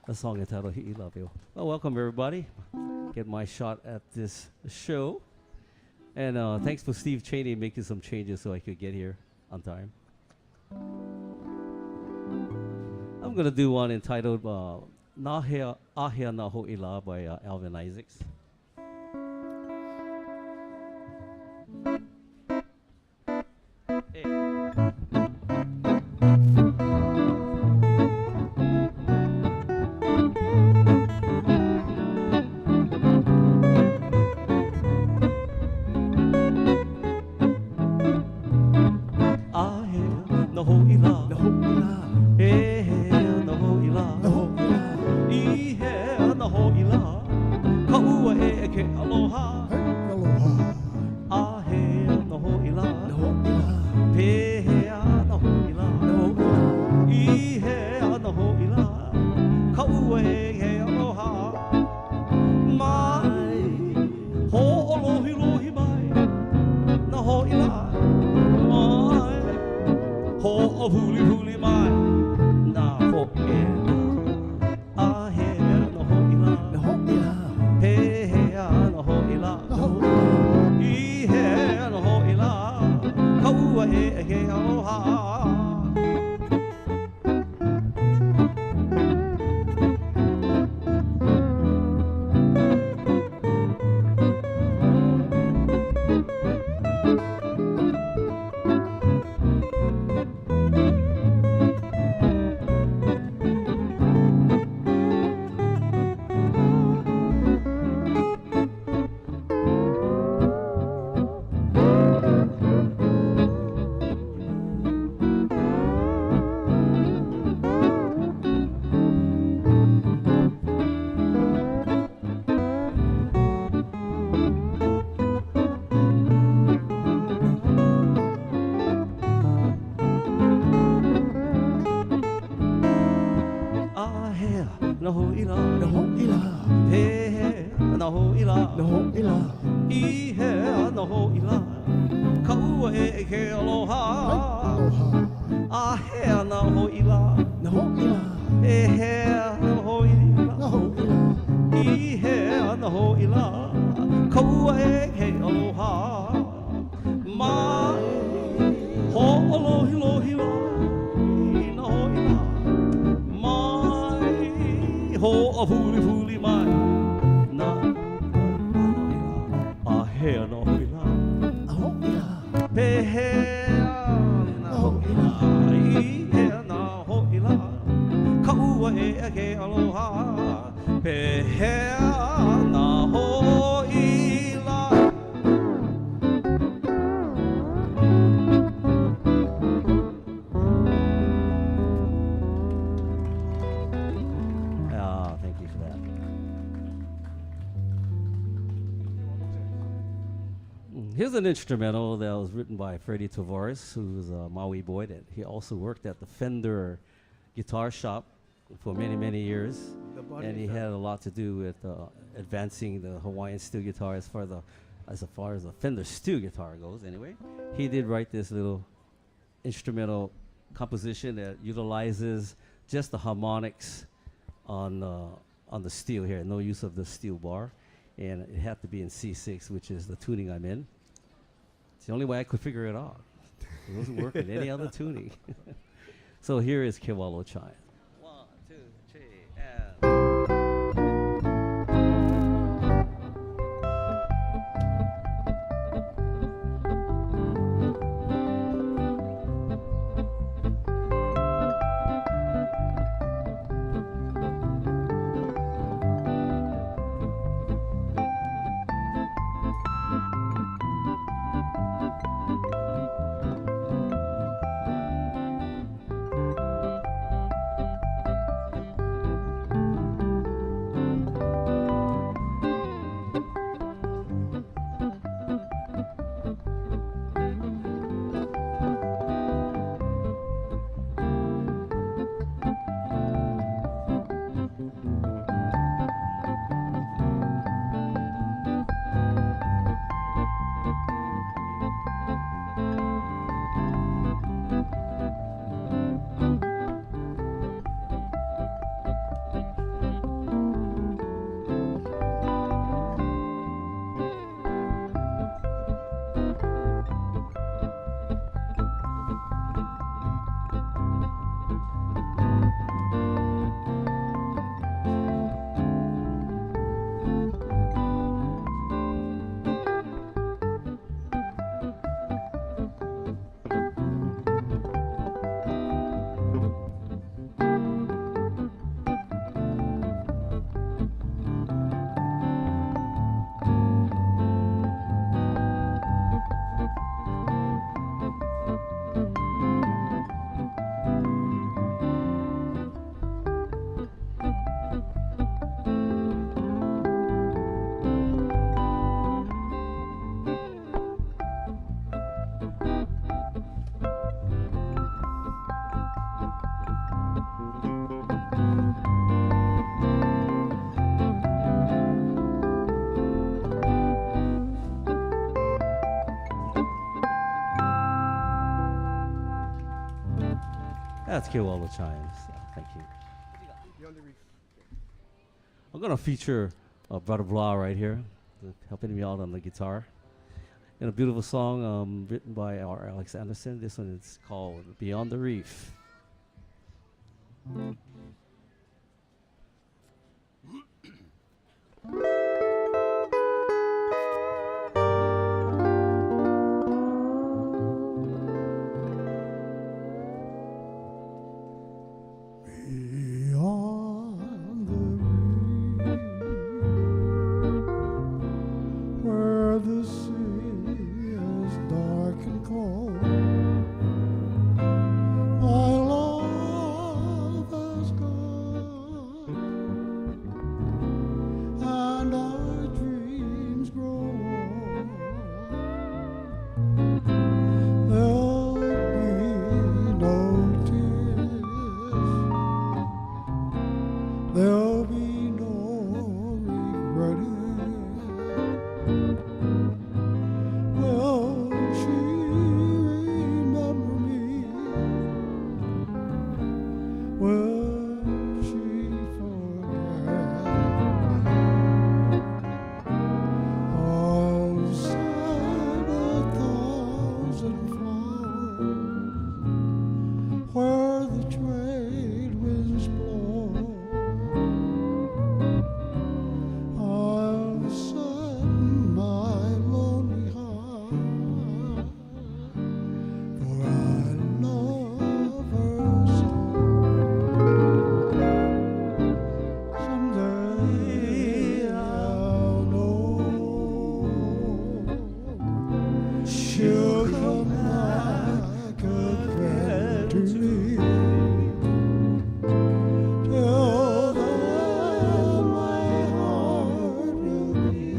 A song entitled Hi'i Love. Well, welcome everybody. Get my shot at this show. And thanks for Steve Cheney making some changes so I could get here on time. I'm going to do one entitled Nahea Ahea Naho Ila by Alvin Isaacs. e ke aloha. Here's an instrumental that was written by Freddie Tavares, who's a Maui boy. That he also worked at the Fender guitar shop for many, many years. And he had a lot to do with advancing the Hawaiian steel guitar as far as the Fender steel guitar goes anyway. He did write this little instrumental composition that utilizes just the harmonics on the steel here, no use of the steel bar. And it had to be in C6, which is the tuning I'm in. It's the only way I could figure it out. It wasn't working any other tuning. So here is Kewalo Chime. 1, 2, 3, and... That's Kewalo Chimes. Thank you. I'm going to feature Brother Blah right here, helping me out on the guitar. And a beautiful song written by our Alex Anderson. This one is called Beyond the Reef. Beyond the reef, where the sea is dark and cold, my love has gone, and our dreams grow old. There'll be no tears, there'll be no regretting. Will she remember me? Will she forget? I'll send 1,000 flowers where the trade winds blow. I'll send my lonely heart, for I love her so. Someday I'll know she'll come back again to me. Till then my heart will be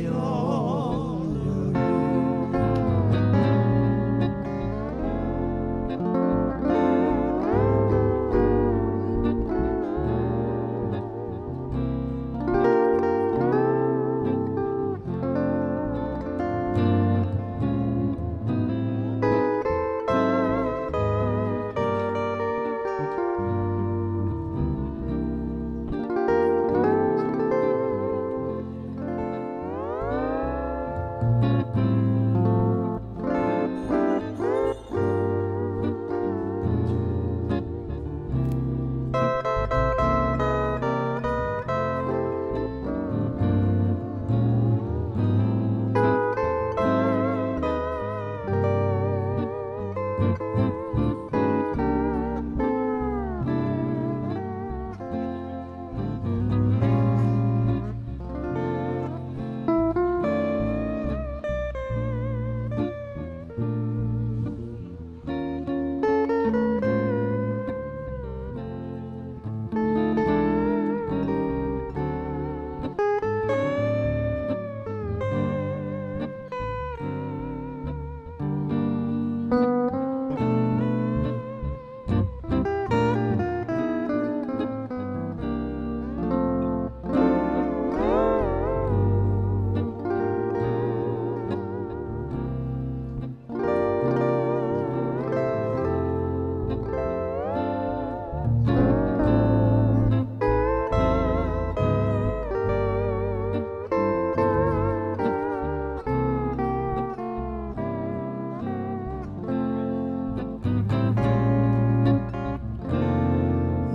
beyond the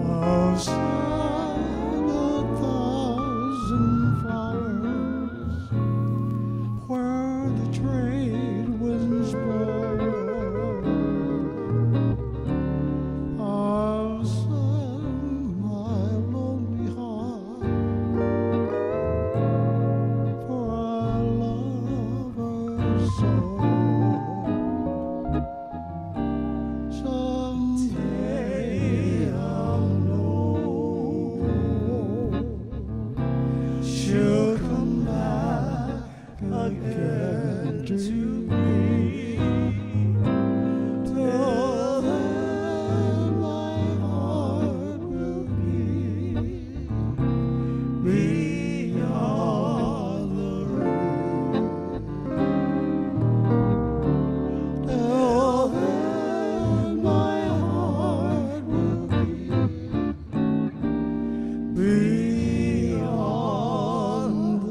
I'll send 1,000 flowers where the trade winds blow. I'll send my lonely heart, for I love her so. Someday I'll know she'll come back again to me. Till then my heart will be beyond the reef. Till then my heart will be beyond the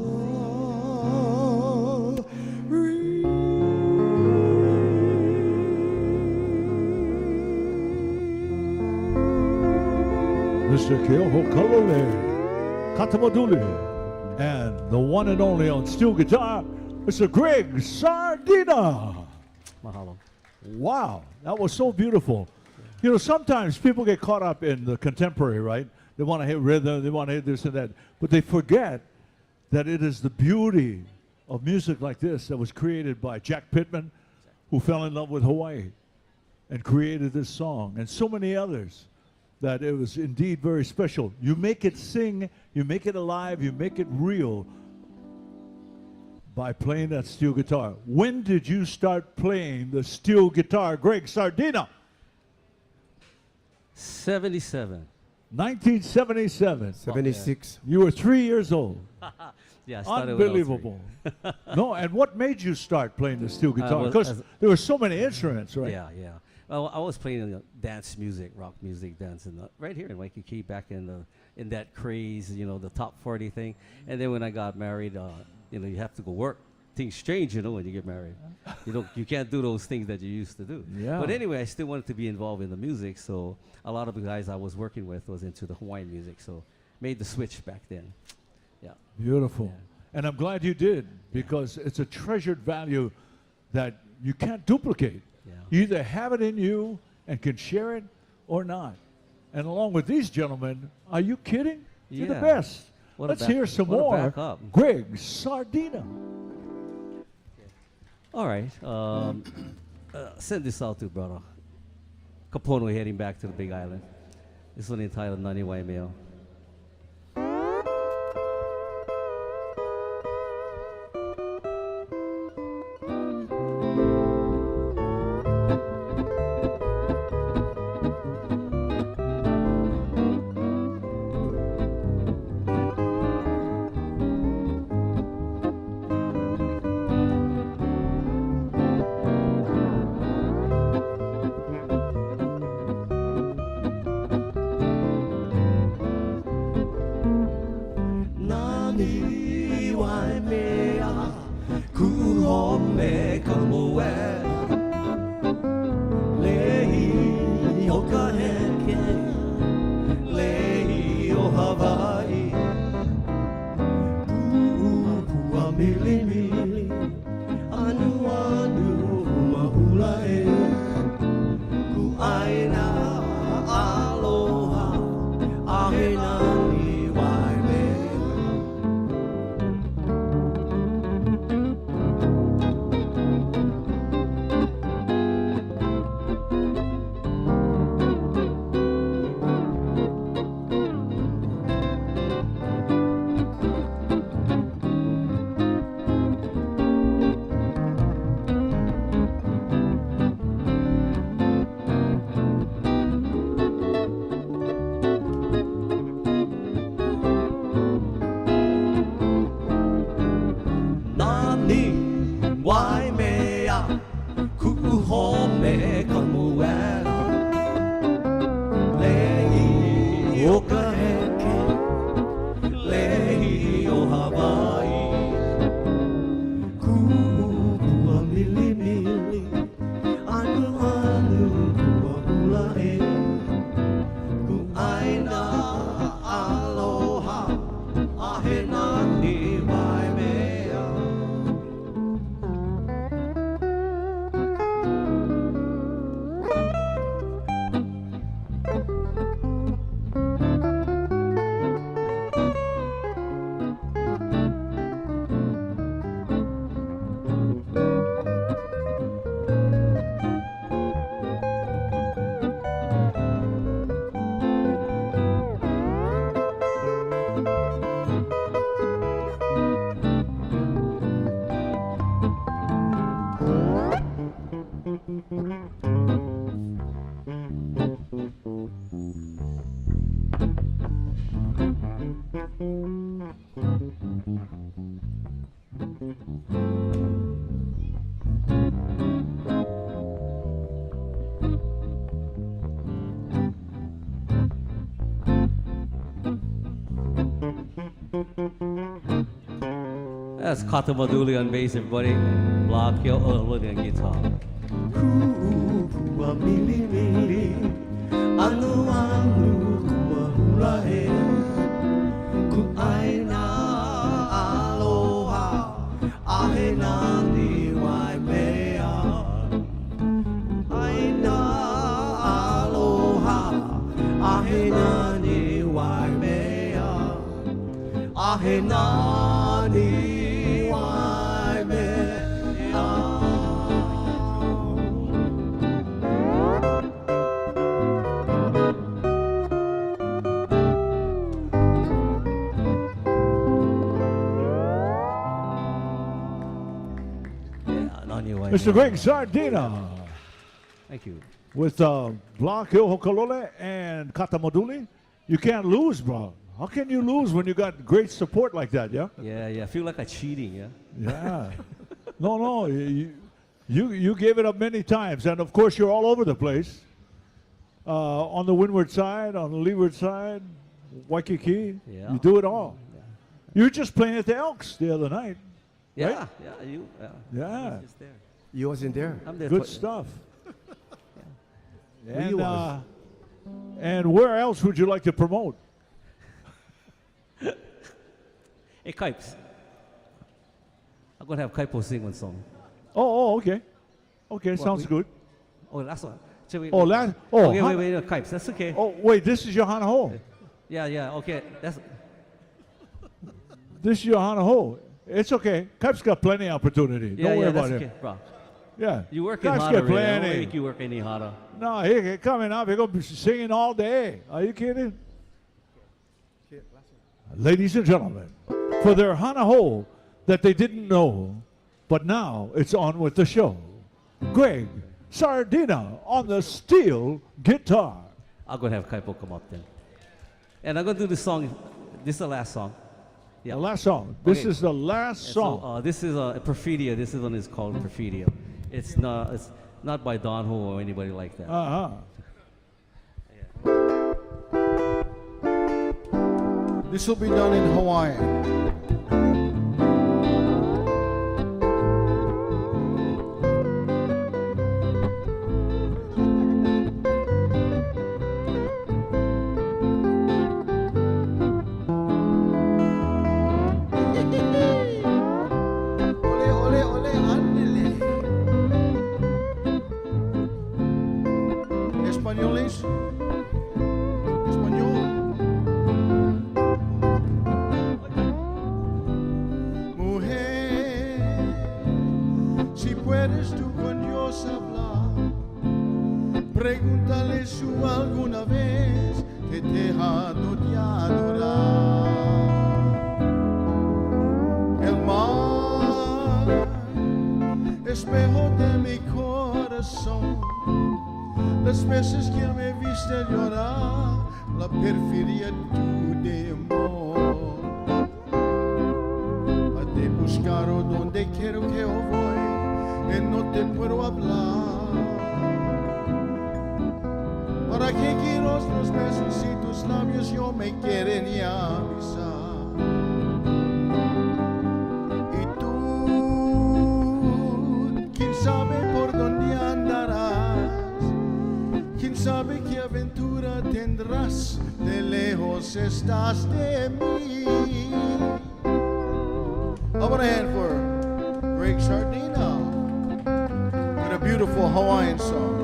Mr. Keohokalole Katamaduli, and the one and only on steel guitar, Mr. Greg Sardina. Mahalo. Wow, that was so beautiful. You know, sometimes people get caught up in the contemporary, right? They want to hit rhythm, they want to hit this and that, but they forget that it is the beauty of music like this that was created by Jack Pittman, who fell in love with Hawaii and created this song, and so many others, that it was indeed very special. You make it sing, you make it alive, you make it real by playing that steel guitar. When did you start playing the steel guitar, Greg Sardina? 77. 1977. 76. You were 3 years old. Yeah, I started when I was Unbelievable. No, and what made you start playing the steel guitar? was- Because as- there were so many instruments, right? Yeah, yeah. Well, I was playing dance music, rock music, dance, right here in Waikīkī back in that craze, you know, the top 40 thing. And then when I got married, you know, you have to go work. Things change, you know, when you get married. You can't do those things that you used to do. Yeah. But anyway, I still wanted to be involved in the music, so a lot of the guys I was working with was into the Hawaiian music, so made the switch back then. Yeah. Beautiful. Yeah. And I'm glad you did, because it's a treasured value that you can't duplicate. Yeah. You either have it in you and can share it or not. And along with these gentlemen, are you kidding? You're the Yeah. best. What a Let's back- hear some what a more. backup. Greg Sardina. All right. Send this out to brother Kapono heading back to the Big Island. This one entitled Nani Waimeo. Nani Waimea, Kuhome Kamue, Lehi o Kaheke, Lehi o Hawaii, Pua Mili Mili, Anu Anu Mahula e, Kuaina Aloha, Ahena ni Waimea. Nani Waimea Kuhome Kamuela Lehi o Kaheke Lehi o Hawaii Kupua Mili Mili Anu Anu Kua Hula e Kuaina Aloha Ahena ni Waimea. That's Kata Maduli on bass, everybody. Block yo on guitar. Kupua Mili Mili Anu Anu Kua Hula urahe ku aina aloha ahe nani wai mea aina aloha ahe nani wai mea ahe nani wai mea. Mr. Greg Sardina Thank you. with Blanc Hill Hokalole and Katamoduli. You can't lose, bro. How can you lose when you got great support like that, yeah? Yeah. I feel like I'm cheating, yeah? Yeah. No. You gave it up many times, and of course you're all over the place. On the windward side, on the leeward side, Waikīkī. Yeah. You do it all. You were just playing at the Elks the other night. Yeah, Right? Yeah. I was just there. You wasn't there. I'm there. Good stuff. Where you was? And where else would you like to promote? Hey, Kipes. I'm going to have Kaipo sing one song. Oh, okay. Okay, sounds good. Oh, last one. Shall we- Oh, last. Oh, Okay, Han- wait, no, Kipes. That's okay. Oh, wait. This is your Hana Ho. Yeah, okay. That's This is your Hana Ho. It's okay. Kipes got plenty of opportunity. Don't worry about that's it. okay, bro. Yeah. You working Kipes harder, get really. I don't plenty. make you work any harder. No, he coming up. He gonna be singing all day. Are you kidding? Ladies and gentlemen, for their Hana Ho that they didn't know, but now it's on with the show. Greg Sardina on the steel guitar. I'm going to have Kaipo come up then. And I'm going to do this song. This is the last song. Yeah. The last song. This Okay. is the last And song. So, this is Perfidia. This is one is called Perfidia. It's not by Don Ho or anybody like that. Uh-huh. This will be done in Hawaiian. Ole, ole, ole, ándele. Españoles. Español. Mujer, si puedes tú con Dios hablar, pregúntale si alguna vez te ha dejado de adorar. El mar, espejo de mi corazón, las veces que me viste llorar, la perfidia tu de amor. A te buscar o donde quiero que yo voy, y no te puedo hablar. Para que quiero los besos y tus labios yo me quieren ya besar. ¿Quién sabe por dónde andarás? ¿Quién sabe qué aventura tendrás? De lejos estás de mí. How about a hand for Greg Sardina with a beautiful Hawaiian song.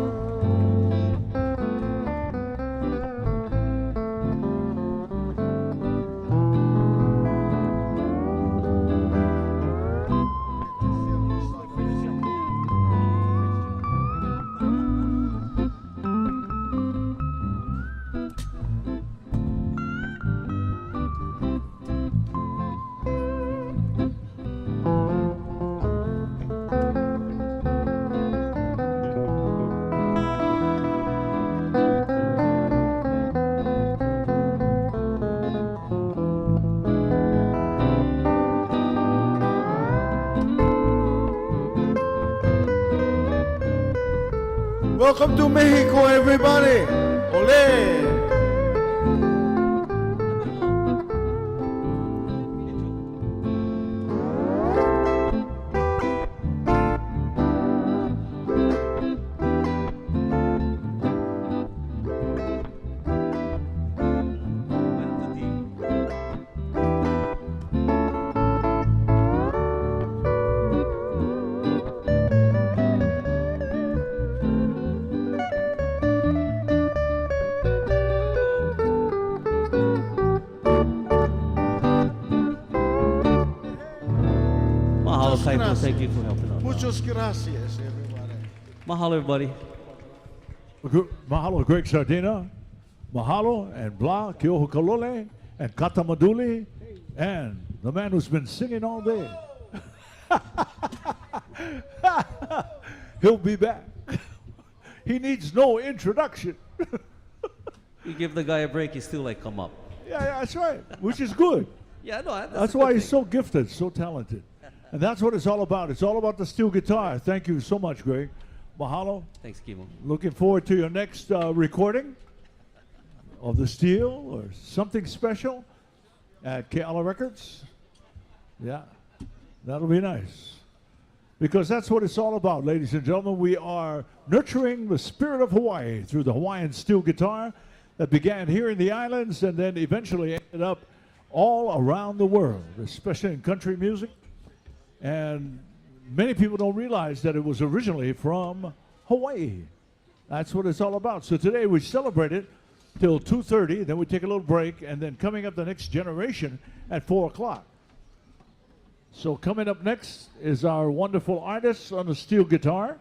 Welcome to Mexico, everybody. Ole. Mahalo, Muchas Kaipo. gracias. Thank you for helping out. Muchas gracias, everybody. Mahalo, everybody. Mahalo, Greg Sardina. Mahalo and Blah, Kyoho Kalole, and Kata Maduli, and the man who's been singing all day. He'll be back. He needs no introduction. You give the guy a break, he still like come up. Yeah, that's right, which is good. Yeah, no, That's why he's so gifted, so talented. And that's what it's all about. It's all about the steel guitar. Thank you so much, Greg. Mahalo. Thanks, Kimo. Looking forward to your next recording of the steel or something special at Keala Records. Yeah, that'll be nice. Because that's what it's all about, ladies and gentlemen. We are nurturing the spirit of Hawaii through the Hawaiian steel guitar that began here in the islands and then eventually ended up all around the world, especially in country music. And many people don't realize that it was originally from Hawaii. That's what it's all about. So today we celebrate it till 2:30, then we take a little break, and then coming up the next generation at 4 o'clock. So coming up next is our wonderful artist on the steel guitar.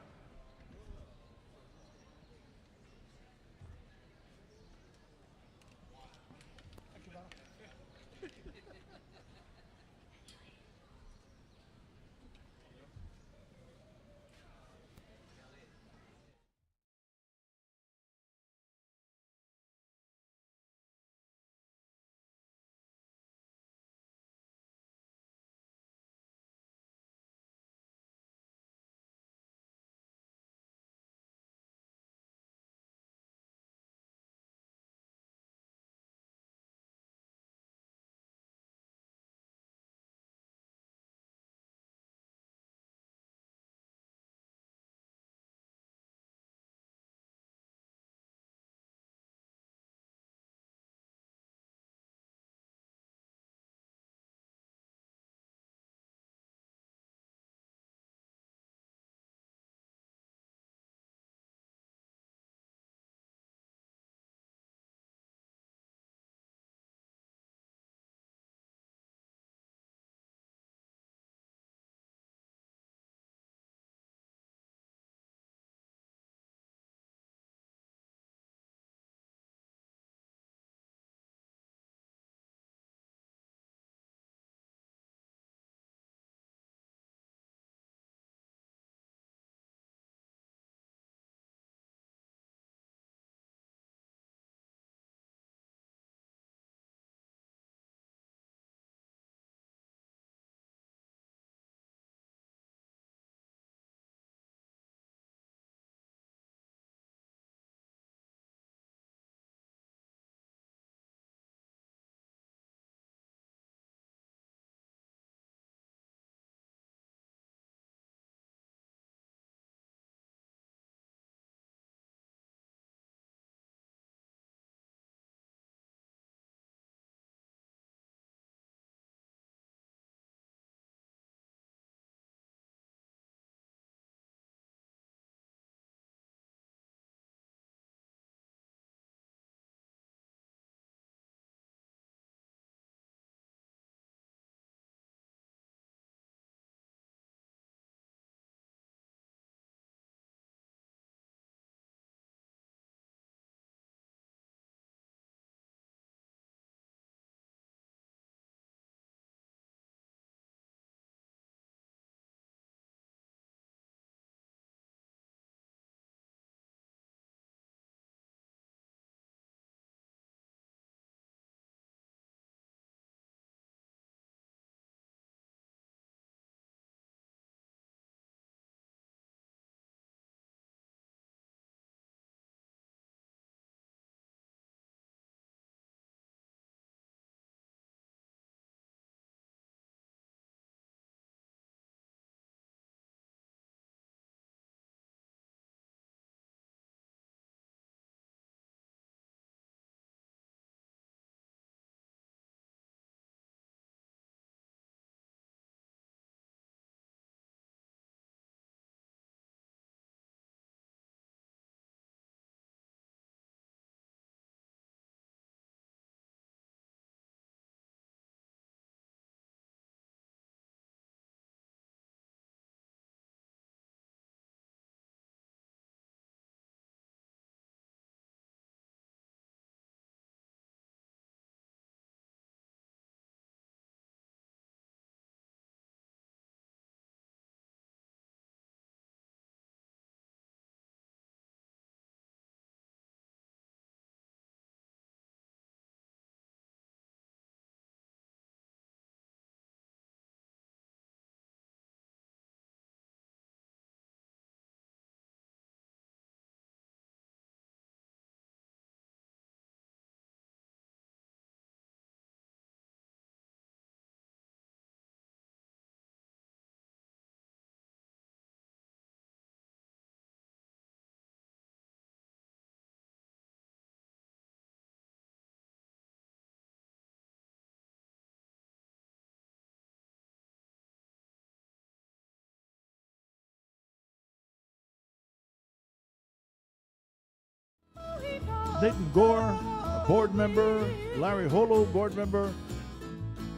Nathan Gore, a board member, Larry Holo, board member,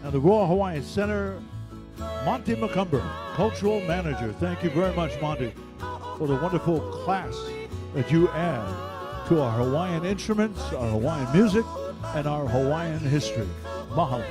and the Royal Hawaiian Center, Monty McCumber, cultural manager. Thank you very much, Monty, for the wonderful class that you add to our Hawaiian instruments, our Hawaiian music, and our Hawaiian history. Mahalo.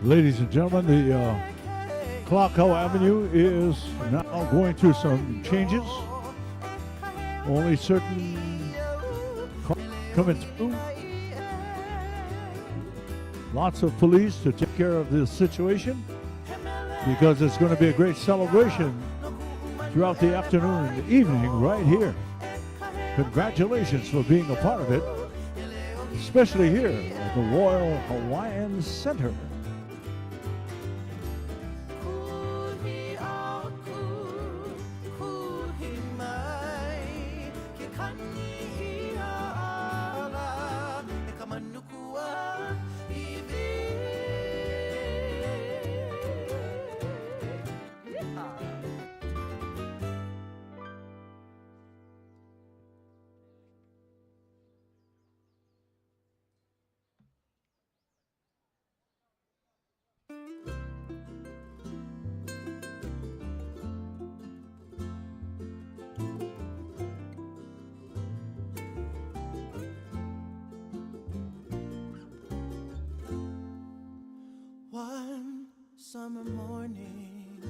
Ladies and gentlemen, the Clock Hill Avenue is now going through some changes. Only certain cars coming through. Lots of police to take care of this situation because it's going to be a great celebration throughout the afternoon and the evening right here. Congratulations for being a part of it, especially here at the Royal Hawaiian Center. One summer morning,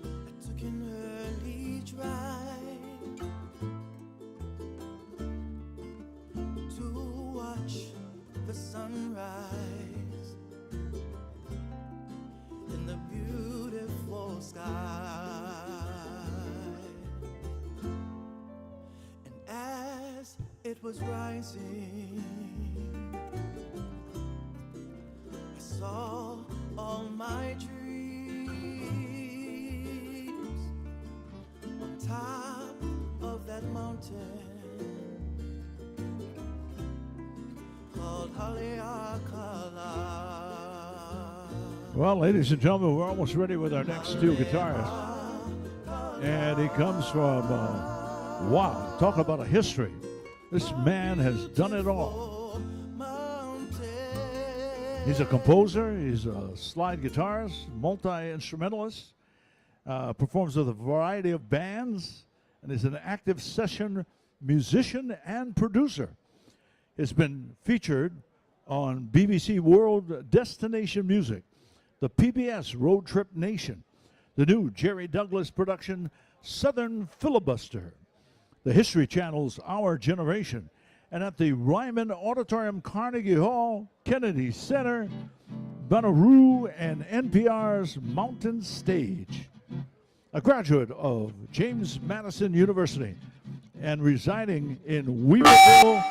I took an early drive to watch the sunrise in the beautiful sky. And as it was rising, saw all my dreams on top of that mountain called Haleakala. Well, ladies and gentlemen, we're almost ready with our next steel guitarist. And he comes from, wow, talk about a history. This man has done it all. He's a composer, he's a slide guitarist, multi-instrumentalist, performs with a variety of bands, and is an active session musician and producer. It's been featured on BBC World Destination Music, the PBS Road Trip Nation, the new Jerry Douglas production, Southern Filibuster, the History Channel's Our Generation, and at the Ryman Auditorium, Carnegie Hall, Kennedy Center, Bonnaroo and NPR's Mountain Stage. A graduate of James Madison University and residing in Weaverville.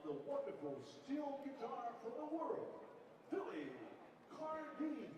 The wonderful steel guitar from the world, Billy Cardy.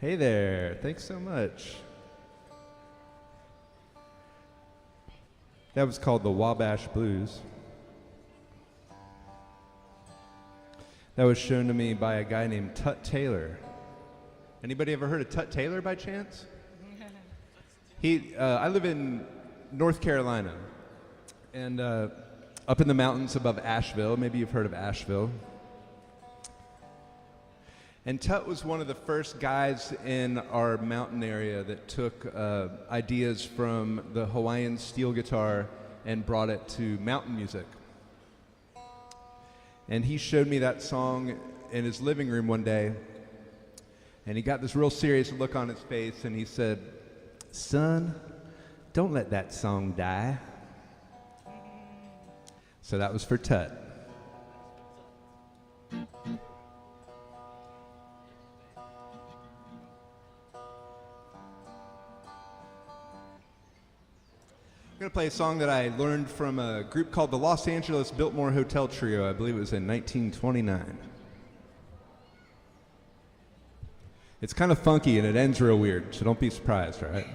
Hey there, thanks so much. That was called the Wabash Blues. That was shown to me by a guy named Tut Taylor Anybody ever heard of Tut Taylor by chance? I live in North Carolina, and up in the mountains above Asheville. Maybe you've heard of Asheville. And Tut was one of the first guys in our mountain area that took ideas from the Hawaiian steel guitar and brought it to mountain music. And he showed me that song in his living room one day, and he got this real serious look on his face, and he said, "Son, don't let that song die." So that was for Tut. I'm going to play a song that I learned from a group called the Los Angeles Biltmore Hotel Trio. I believe it was in 1929. It's kind of funky and it ends real weird, so don't be surprised, all right?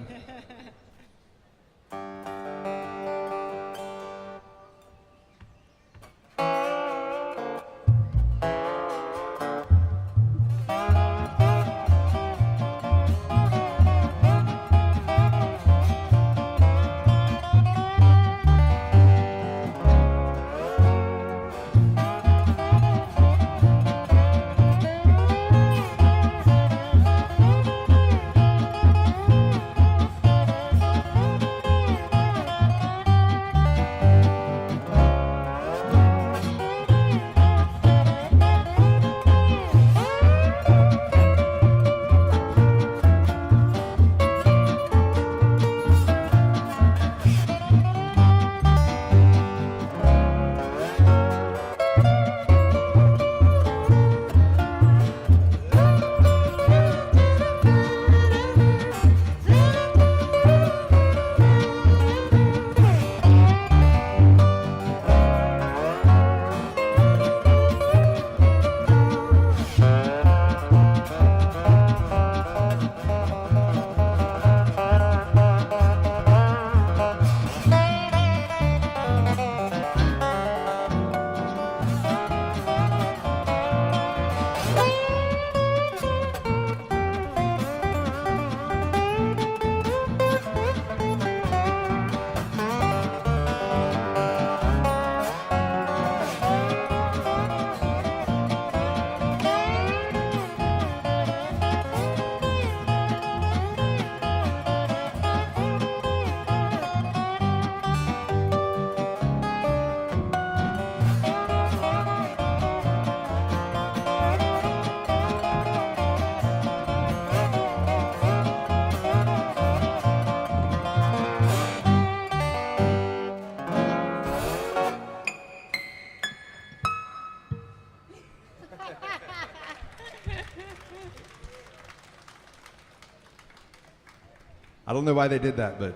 I don't know why they did that, but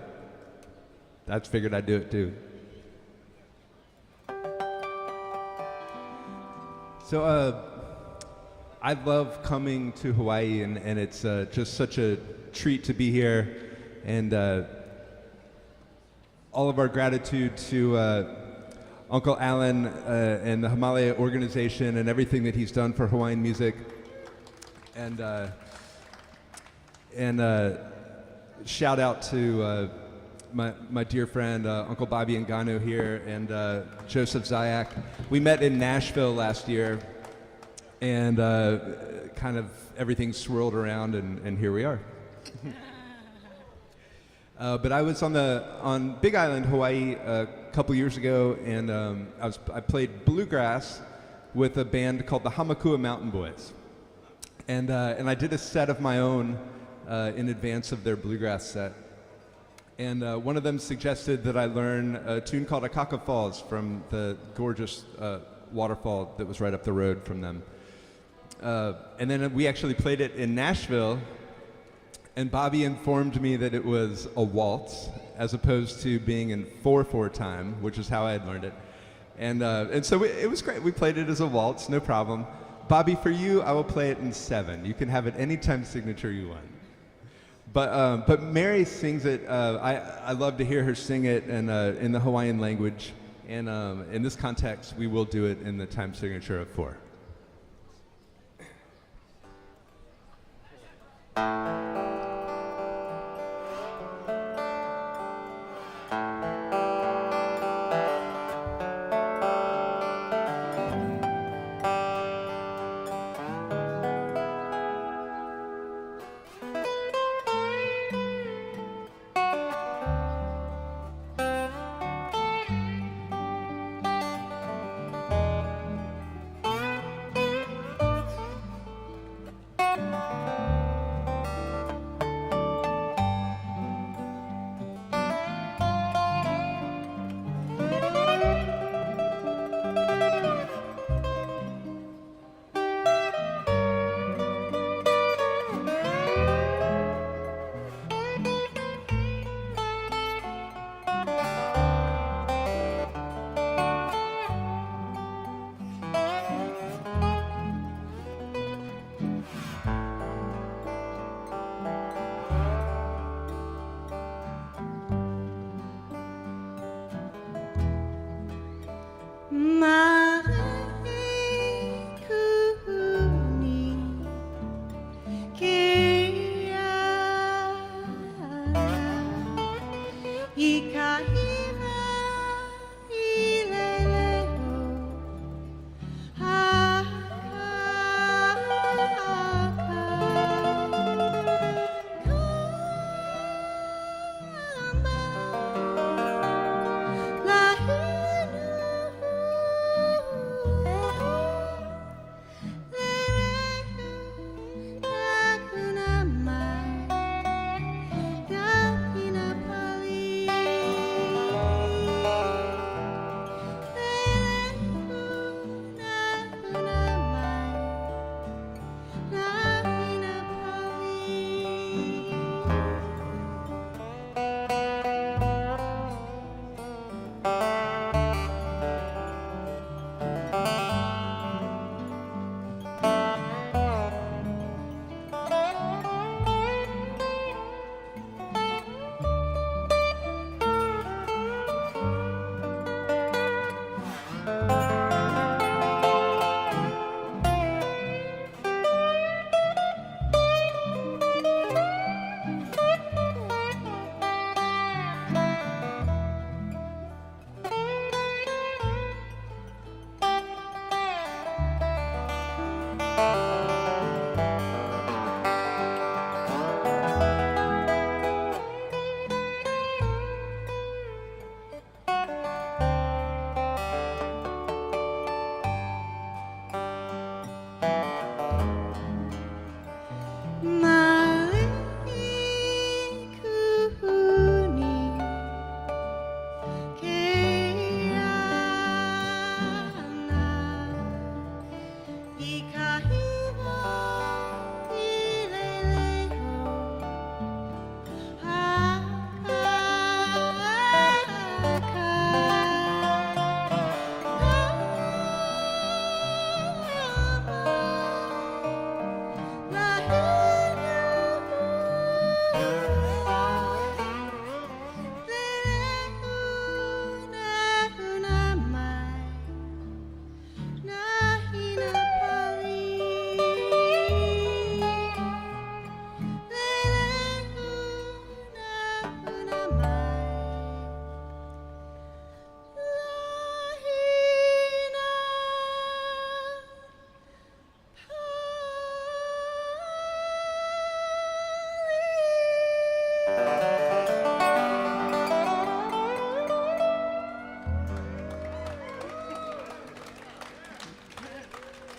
I figured I'd do it too. So I love coming to Hawaii, and it's just such a treat to be here. And all of our gratitude to Uncle Alan and the Himalaya organization and everything that he's done for Hawaiian music. And shout out to my dear friend Uncle Bobby Ngannou here and Joseph Zayak. We met in Nashville last year, and kind of everything swirled around, and here we are. But I was on Big Island, Hawaii, a couple years ago, and I played bluegrass with a band called the Hamakua Mountain Boys, and I did a set of my own in advance of their bluegrass set. And one of them suggested that I learn a tune called Akaka Falls from the gorgeous waterfall that was right up the road from them. And then we actually played it in Nashville, and Bobby informed me that it was a waltz as opposed to being in 4/4 time, which is how I had learned it. And so it was great. We played it as a waltz, no problem. Bobby, for you, I will play it in 7. You can have it any time signature you want. But Mary sings it. I love to hear her sing it in the Hawaiian language. And in this context, we will do it in the time signature of 4.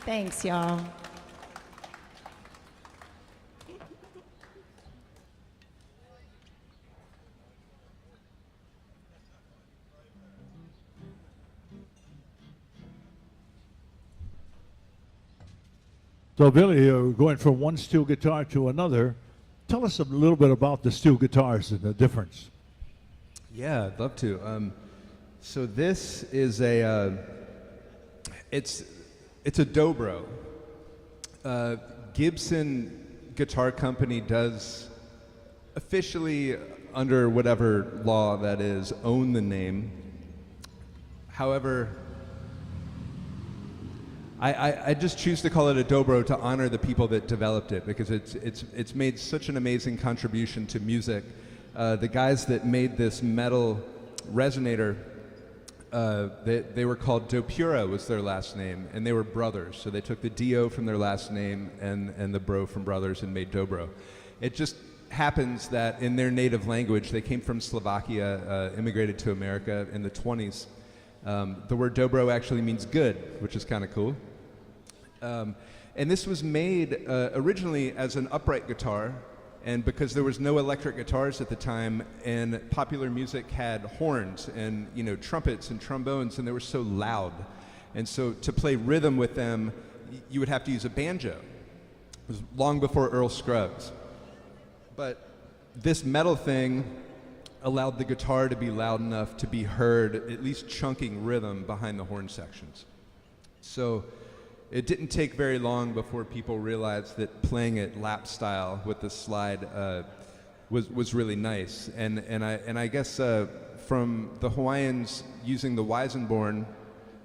Thanks, y'all. So, Billy, going from one steel guitar to another, tell us a little bit about the steel guitars and the difference. Yeah, I'd love to. So this is a, it's a dobro. Gibson Guitar Company does officially, under whatever law that is, own the name. However, I just choose to call it a dobro to honor the people that developed it, because it's made such an amazing contribution to music. The guys that made this metal resonator, they were called Dopura was their last name, and they were brothers. So they took the D-O from their last name and the bro from brothers and made dobro. It just happens that in their native language, they came from Slovakia, immigrated to America in the 20s. The word dobro actually means good, which is kind of cool. And this was made originally as an upright guitar, and because there was no electric guitars at the time, and popular music had horns and trumpets and trombones, and they were so loud. And so to play rhythm with them, you would have to use a banjo. It was long before Earl Scruggs. But this metal thing allowed the guitar to be loud enough to be heard, at least chunking rhythm behind the horn sections. So it didn't take very long before people realized that playing it lap style with the slide was really nice. And I guess from the Hawaiians using the Weisenborn,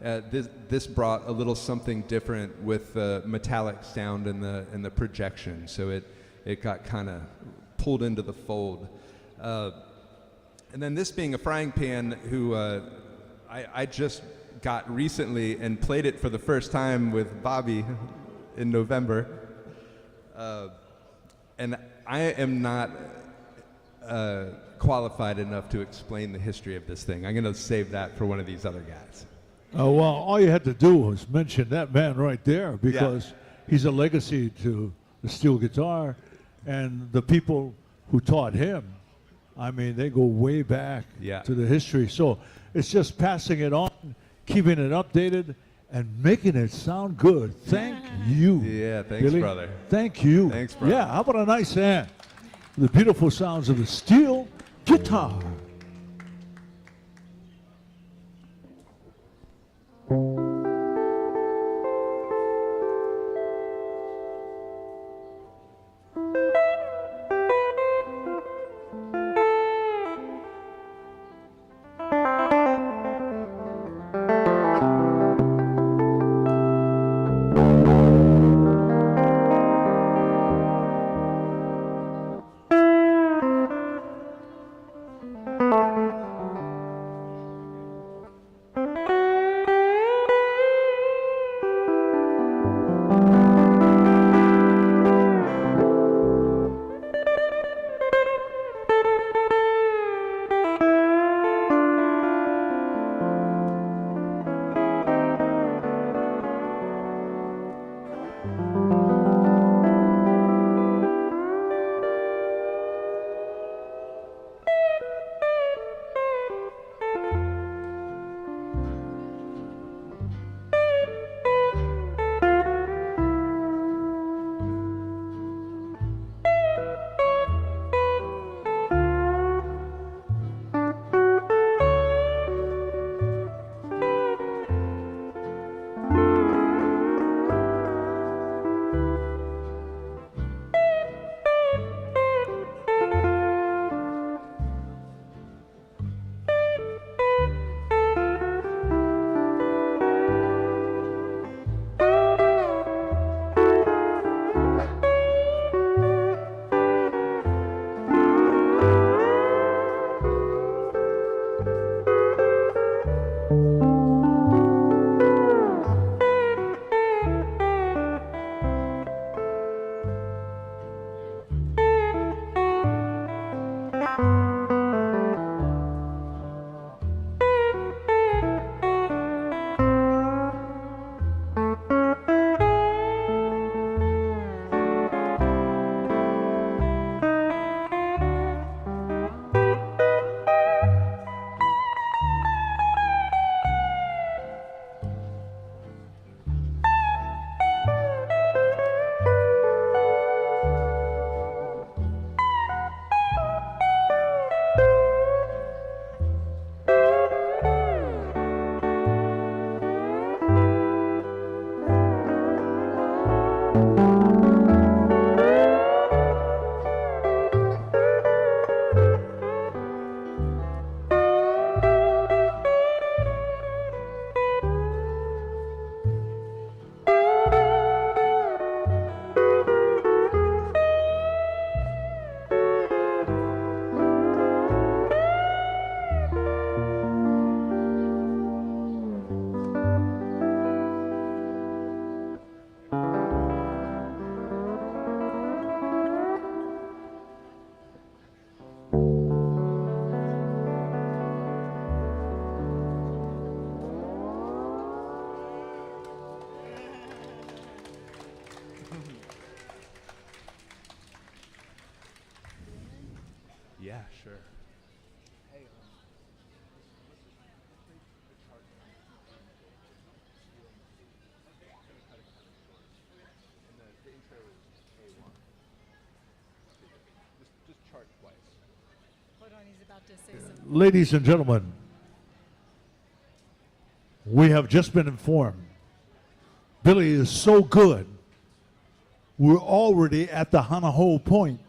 this brought a little something different with the metallic sound and the projection. So it got kind of pulled into the fold. And then this being a frying pan, who I just got recently and played it for the first time with Bobby in November. And I am not qualified enough to explain the history of this thing. I'm going to save that for one of these other guys. Well, all you had to do was mention that man right there, because he's a legacy to the steel guitar, and the people who taught him, I mean, they go way back to the history. So it's just passing it on, keeping it updated, and making it sound good. Thank you. Yeah, thanks, Billy. brother. Thank you. Thanks, brother. Yeah, how about a nice hand? The beautiful sounds of the steel guitar. Yeah, sure. Ladies and gentlemen, we have just been informed Billy is so good, we're already at the Hanaho point.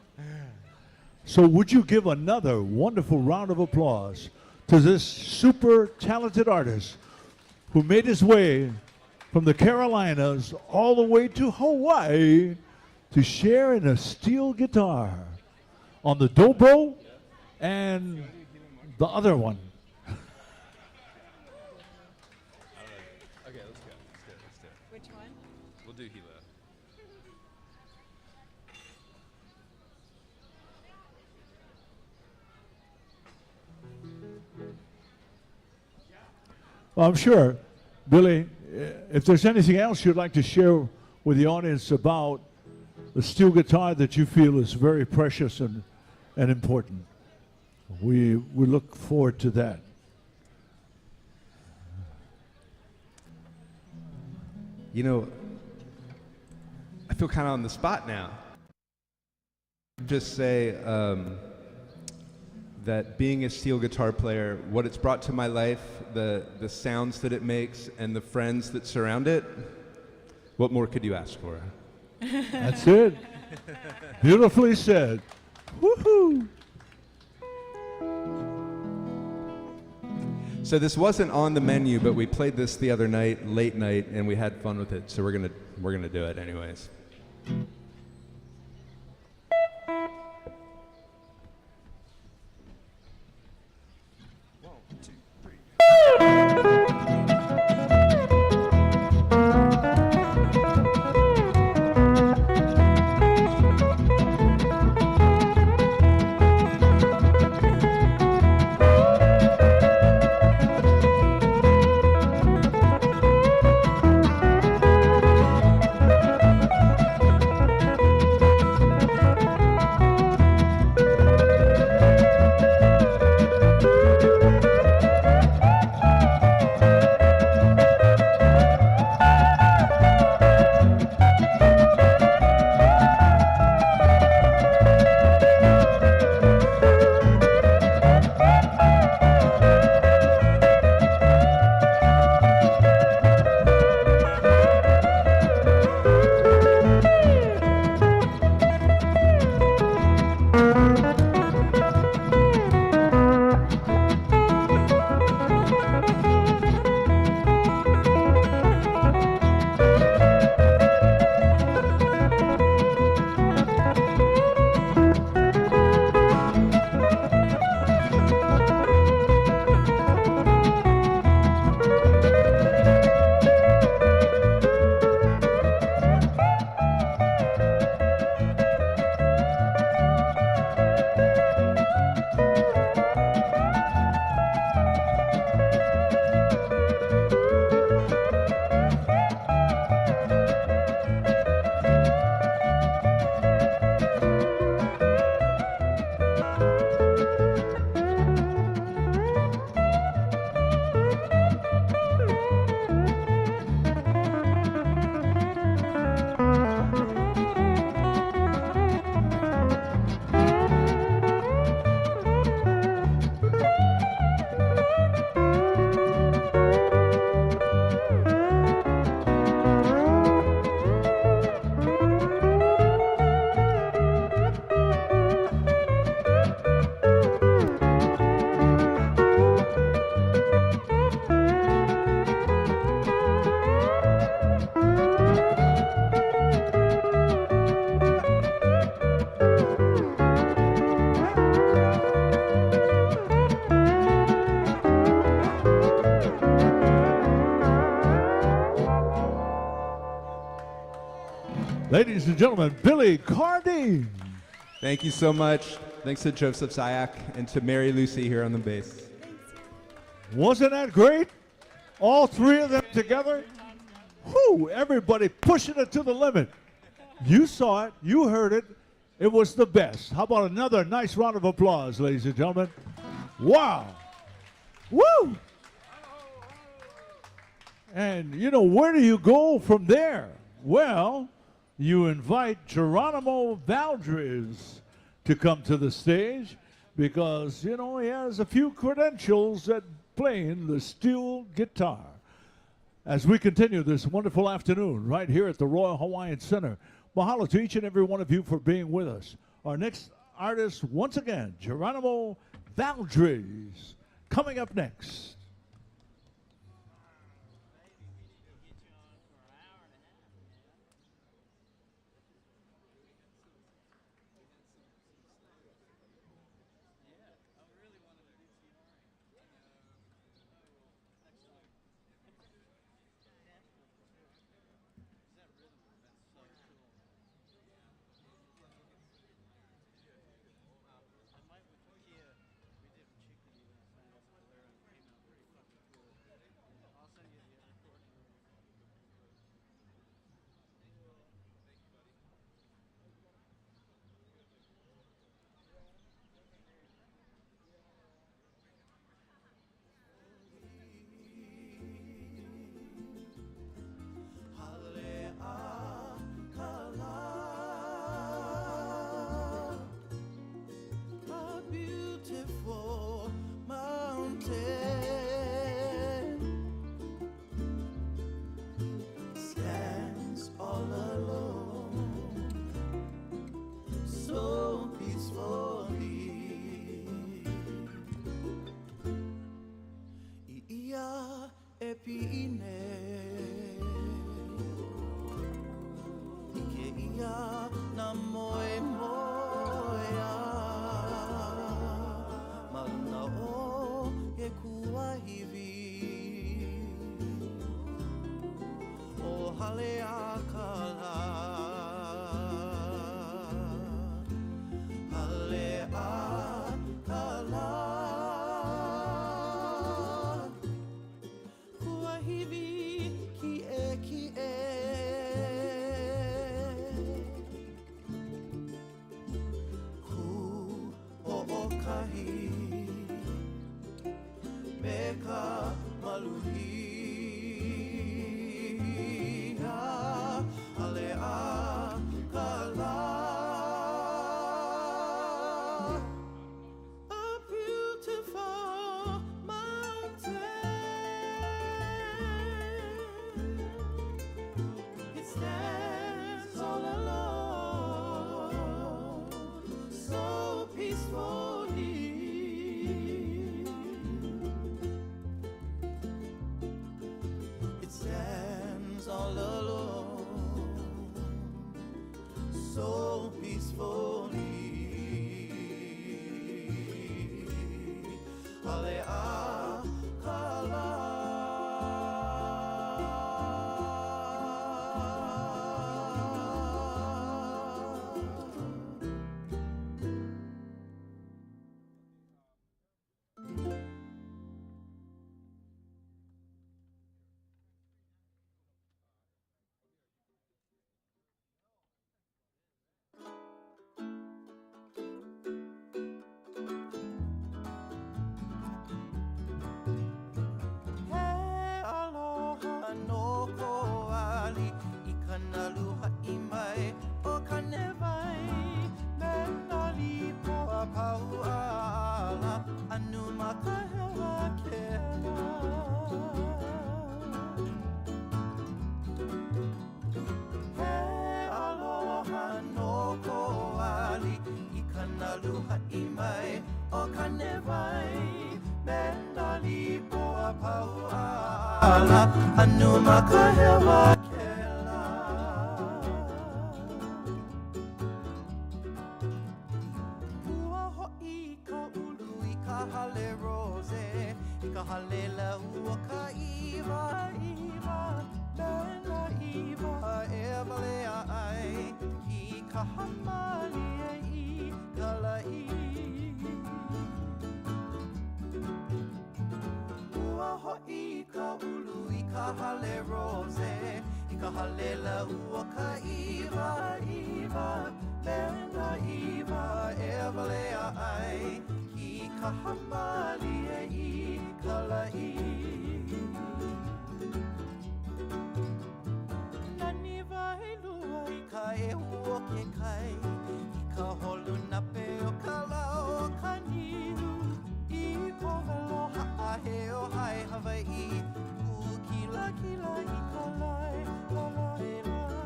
So would you give another wonderful round of applause to this super talented artist who made his way from the Carolinas all the way to Hawaii to share in a steel guitar on the dobro and the other one. Okay, let's go. Let's do it. Which one? We'll do Gila. Well, I'm sure, Billy, if there's anything else you'd like to share with the audience about the steel guitar that you feel is very precious and important, we look forward to that. You know, I feel kind of on the spot now. Just say that being a steel guitar player, what it's brought to my life, the sounds that it makes, and the friends that surround it, what more could you ask for? That's it. Beautifully said. Woohoo! So this wasn't on the menu, but we played this the other night, late night, and we had fun with it. So we're gonna do it anyways. Ladies and gentlemen, Billy Cardy. Thank you so much. Thanks to Joseph Sayak and to Mary Lucy here on the bass. Wasn't that great? All three of them together? Whew, everybody pushing it to the limit. You saw it, you heard it. It was the best. How about another nice round of applause, ladies and gentlemen? Wow. Woo! And, you know, where do you go from there? Well, you invite Geronimo Valdez to come to the stage because, you know, he has a few credentials at playing the steel guitar. As we continue this wonderful afternoon right here at the Royal Hawaiian Center, mahalo to each and every one of you for being with us. Our next artist, once again, Geronimo Valdez, coming up next. Anu makahewa Iva, Bella Iva, Evalea, hale rose Ika hale la ua ka iwa iwa Benda iwa evalea ai Ika hamali e ika la i Nani vai lua ika e ua ke kai Ika holu na peo ka lau ka niru I ko velo haa heo hai Hawaii Ku kila kila I ka lai la lai lai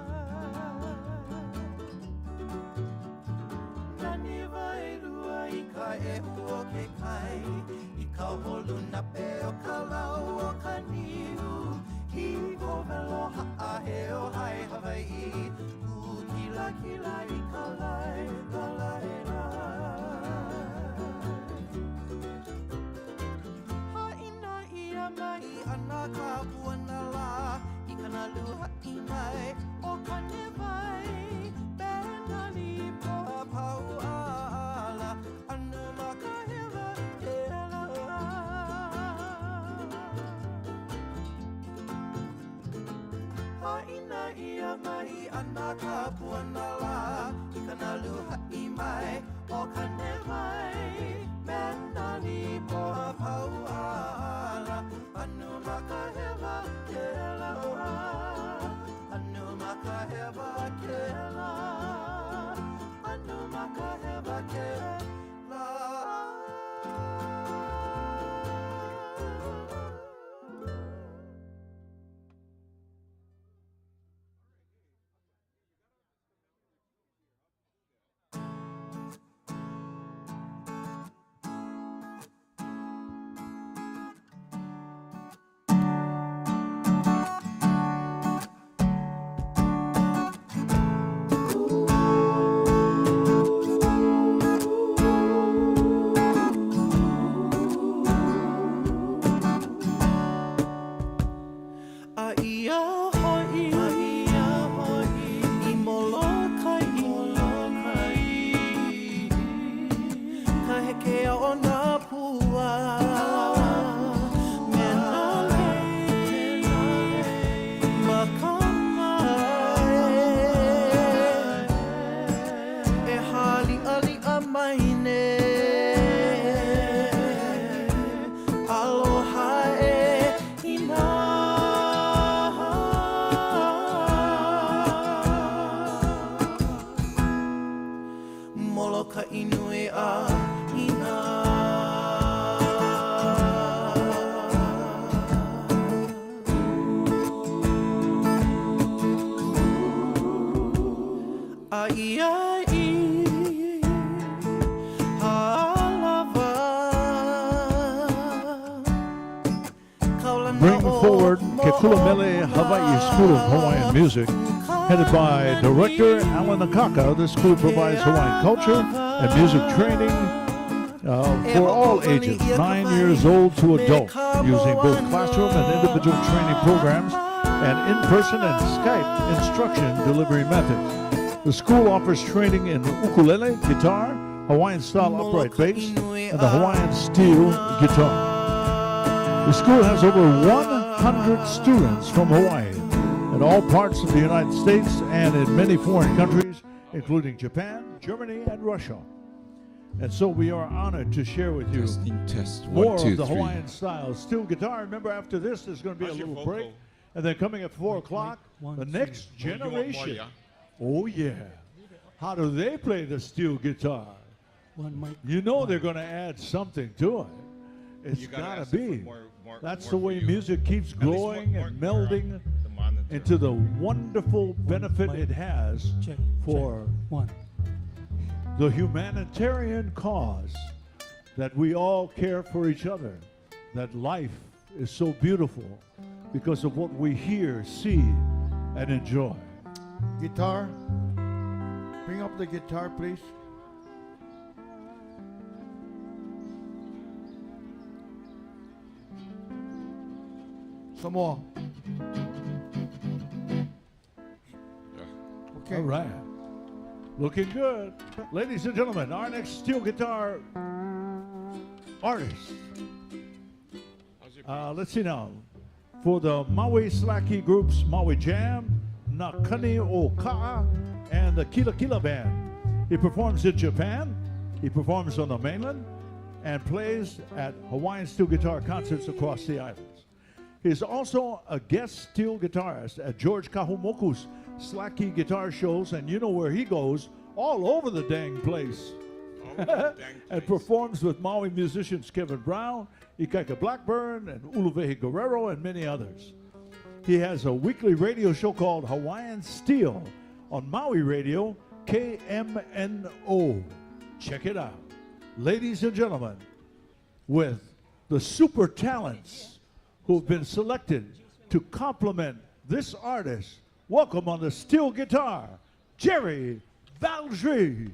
Nani vai lua I ka e hua ke kai I ka holu na peo ka lau o ka niu I ko velo haa heo hai Hawaii Ku kila kila I ka lai la lai mai ana ka puana la I kana luha I mai o kane vai Bena li po pau ala Anu maka hewa ke la Haina ia mai ana ka puana la I kana luha I mai o kane vai Bena li po pau ala Anu maka hewa ke la Anu maka hewa ke la Anu maka hewa ke la Bring forward Mele Hawaii School of Hawaiian Music, headed by Director Alan Akaka. The school provides Hawaiian culture and music training for all ages, 9 years old to adult, using both classroom and individual training programs and in-person and Skype instruction delivery methods. The school offers training in ukulele, guitar, Hawaiian-style upright bass, and the Hawaiian steel guitar. The school has over 100 students from Hawaii in all parts of the United States and in many foreign countries, including Japan, Germany, and Russia. And so we are honored to share with you more of the Hawaiian style steel guitar. Remember, after this, there's going to be a little break. And then coming at 4 o'clock, the next generation. Oh, yeah. How do they play the steel guitar? You know they're going to add something to it. It's got to be. That's the way music keeps growing and melding into the wonderful benefit it has for the humanitarian cause that we all care for each other, that life is so beautiful because of what we hear, see, and enjoy. Guitar. Bring up the guitar, please. Some more. Okay. All right. Looking good. Ladies and gentlemen, our next steel guitar artist. Let's see now. for the Maui Slacky groups Maui Jam, Nakani Oka'a, and the Kila Kila Band. He performs in Japan, he performs on the mainland, and plays at Hawaiian steel guitar concerts across the islands. He's also a guest steel guitarist at George Kahumoku's Slacky guitar shows, and you know where he goes, all over the dang place. And performs with Maui musicians Kevin Brown, Ikaika Blackburn, and Uluvehi Guerrero, and many others. He has a weekly radio show called Hawaiian Steel on Maui Radio, KMNO. Check it out. Ladies and gentlemen, with the super talents who've been selected to complement this artist, welcome on the steel guitar, Jerry Valdez.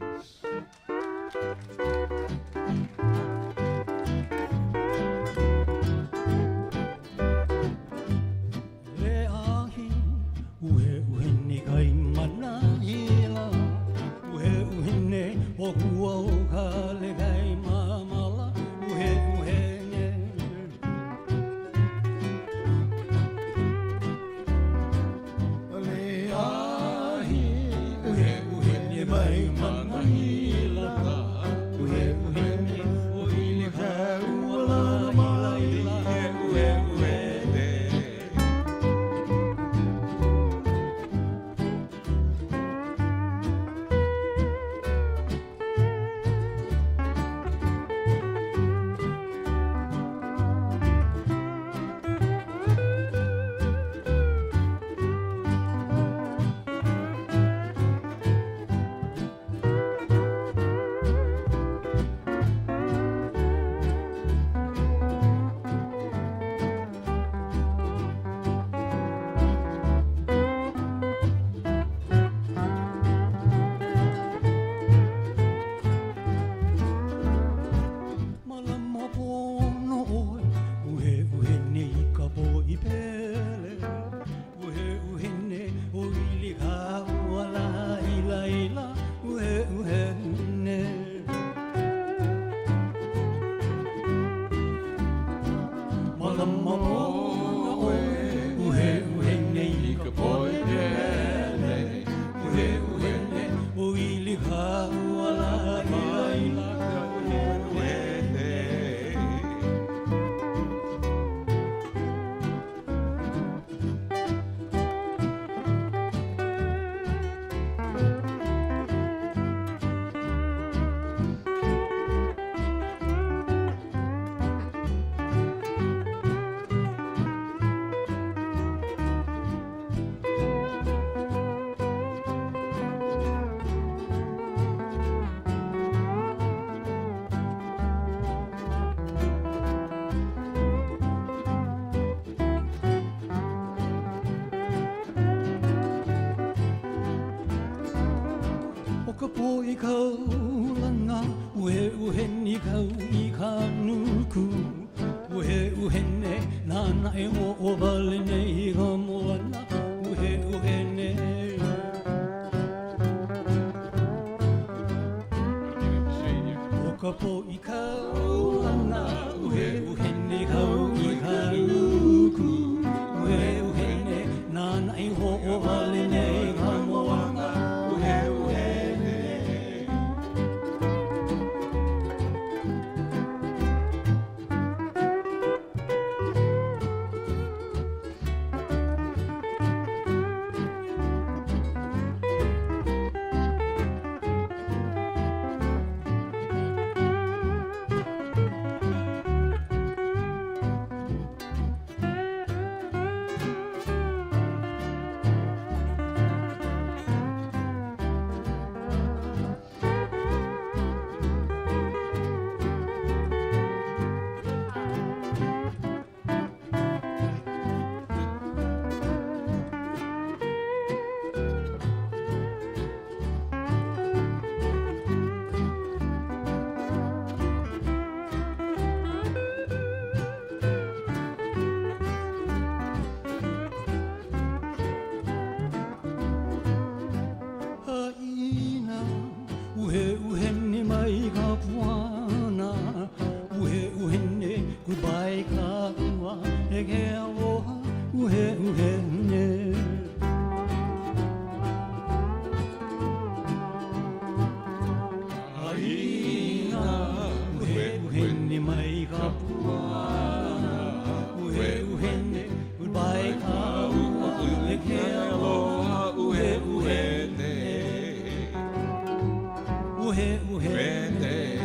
uhe uhe Wende.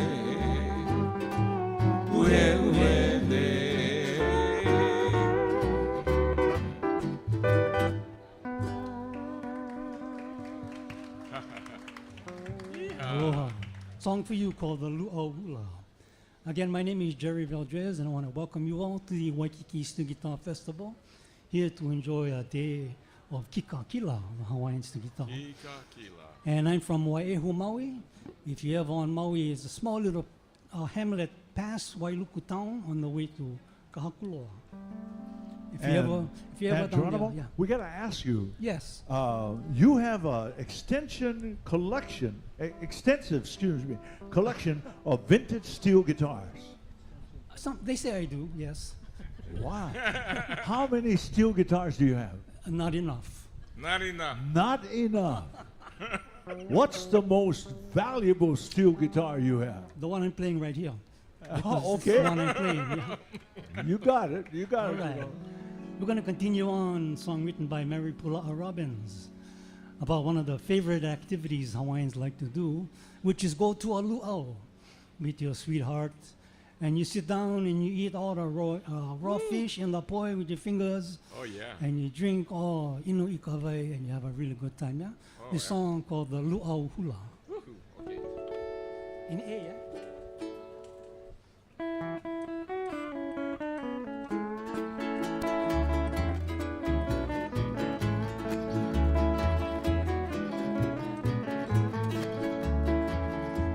Uhe wende. Aloha. Song for you called the Lu'au Hula. Again, my name is Jerry Valdez, and I want to welcome you all to the Waikīkī Steel Guitar Festival, here to enjoy a day of Kikakila, the Hawaiian steel guitar. And I'm from Wai'ehu, Maui. If you're ever on Maui, it's a small little hamlet past Wailuku town on the way to Kahakuloa. If you ever down Geronimo, there, yeah. we got to ask you. Yes. You have an extensive collection of vintage steel guitars. They say I do, yes. Wow. How many steel guitars do you have? Not enough. Not enough. Not enough. What's the most valuable steel guitar you have? The one I'm playing right here. Oh, It's the okay. one I'm playing, yeah. You got it. You got All it. right. We're going to continue on, song written by Mary Pula'a Robbins, about one of the favorite activities Hawaiians like to do, which is go to a luau, meet your sweetheart, and you sit down and you eat all the raw fish and the poi with your fingers. Oh, yeah. And you drink all inu ikawai and you have a really good time, yeah? This song called the Luau Hula. Okay. In A, yeah?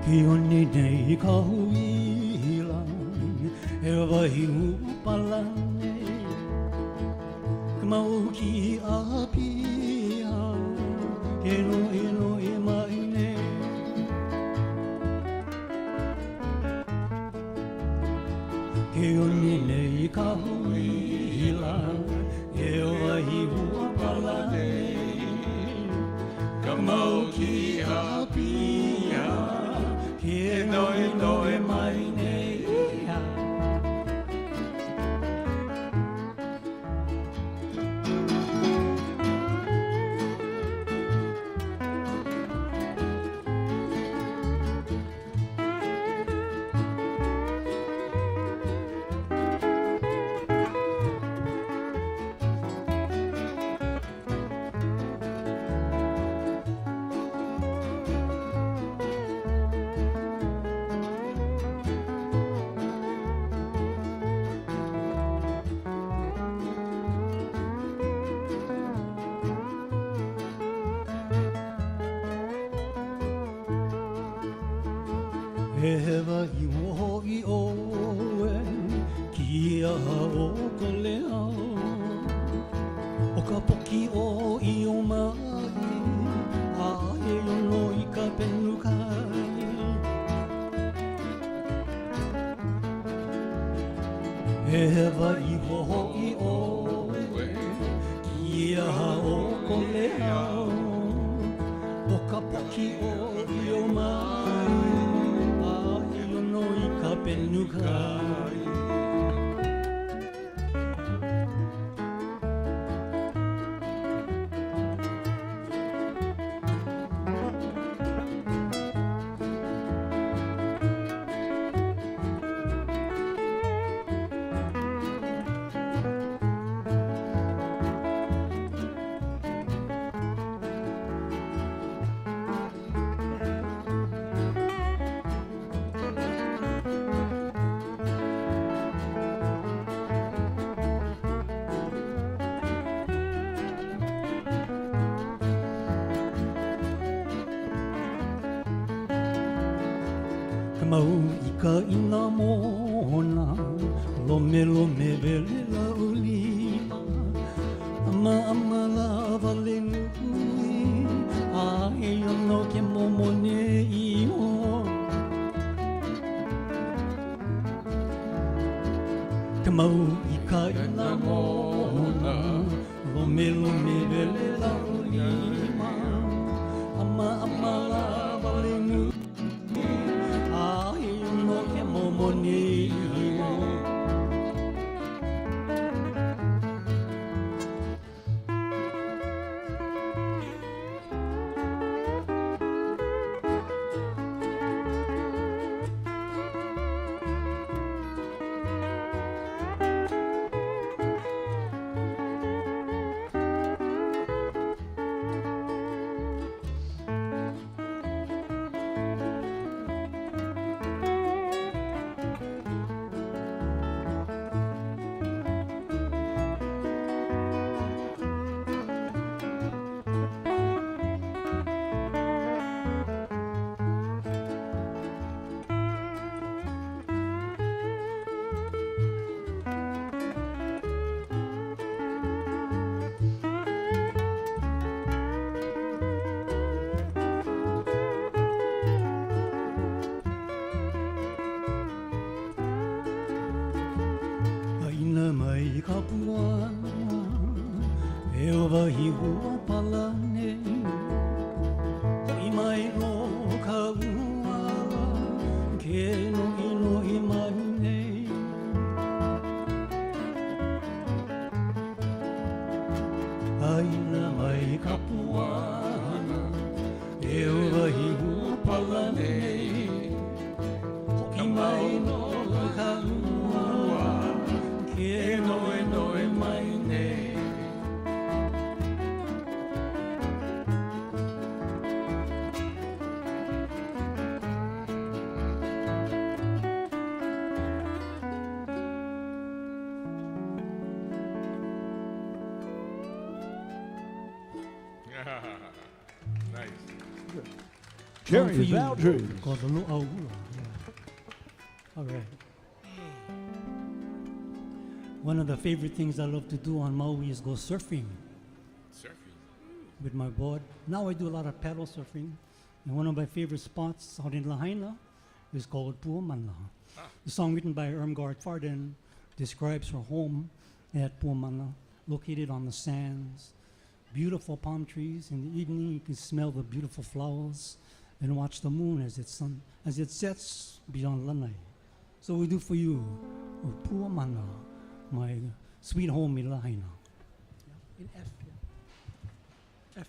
Ki oni nei ka huila, e wahi upala nei. Ka mau ki a pia, ke no e mai nei. Ki oni nei ka huila, e wahi upala nei. Ka mau ki a pia, Ke no e mai nei E hewa I woho I oe, ki aha o ko lea. O ka poki o I o mai, a e ono I ka penukai. E hewa I woho I oe, ki aha o ko lea. O ka poki o I o mai, no I ka penukai. Mau I ka ina mona, lome vele la ulima. Ama lava le nui, a e ono ke momone I o. Ka mau I ka ina mona, lome vele la ulima. Ama lava le nui. Jerry for you Valdez. called the Lu'aula. Yeah. All right. One of the favorite things I love to do on Maui is go surfing. Surfing? With my board. Now I do a lot of paddle surfing. And one of my favorite spots out in Lahaina is called Puamana. The song written by Irmgard Farden describes her home at Puamana, located on the sands. Beautiful palm trees. In the evening, you can smell the beautiful flowers and watch the moon as it sets beyond Lanai. So we do for you, Puamana, my sweet home in Lahaina. In F. Yeah. F.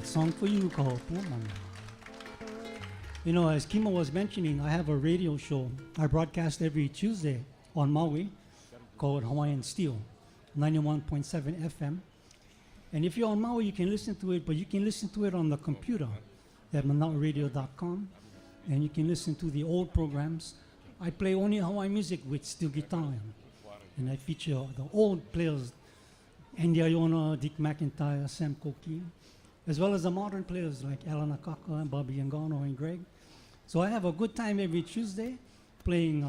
Song for you called Woman. You know, as Kimo was mentioning, I have a radio show. I broadcast every Tuesday on Maui called Hawaiian Steel, 91.7 FM. And if you're on Maui, you can listen to it, but you can listen to it on the computer at manauaradio.com. And you can listen to the old programs. I play only Hawaiian music with steel guitar. And I feature the old players, Andy Iona, Dick McIntyre, Sam Koki, as well as the modern players like Alan Akaka and Bobby Yangano and Greg. So I have a good time every Tuesday playing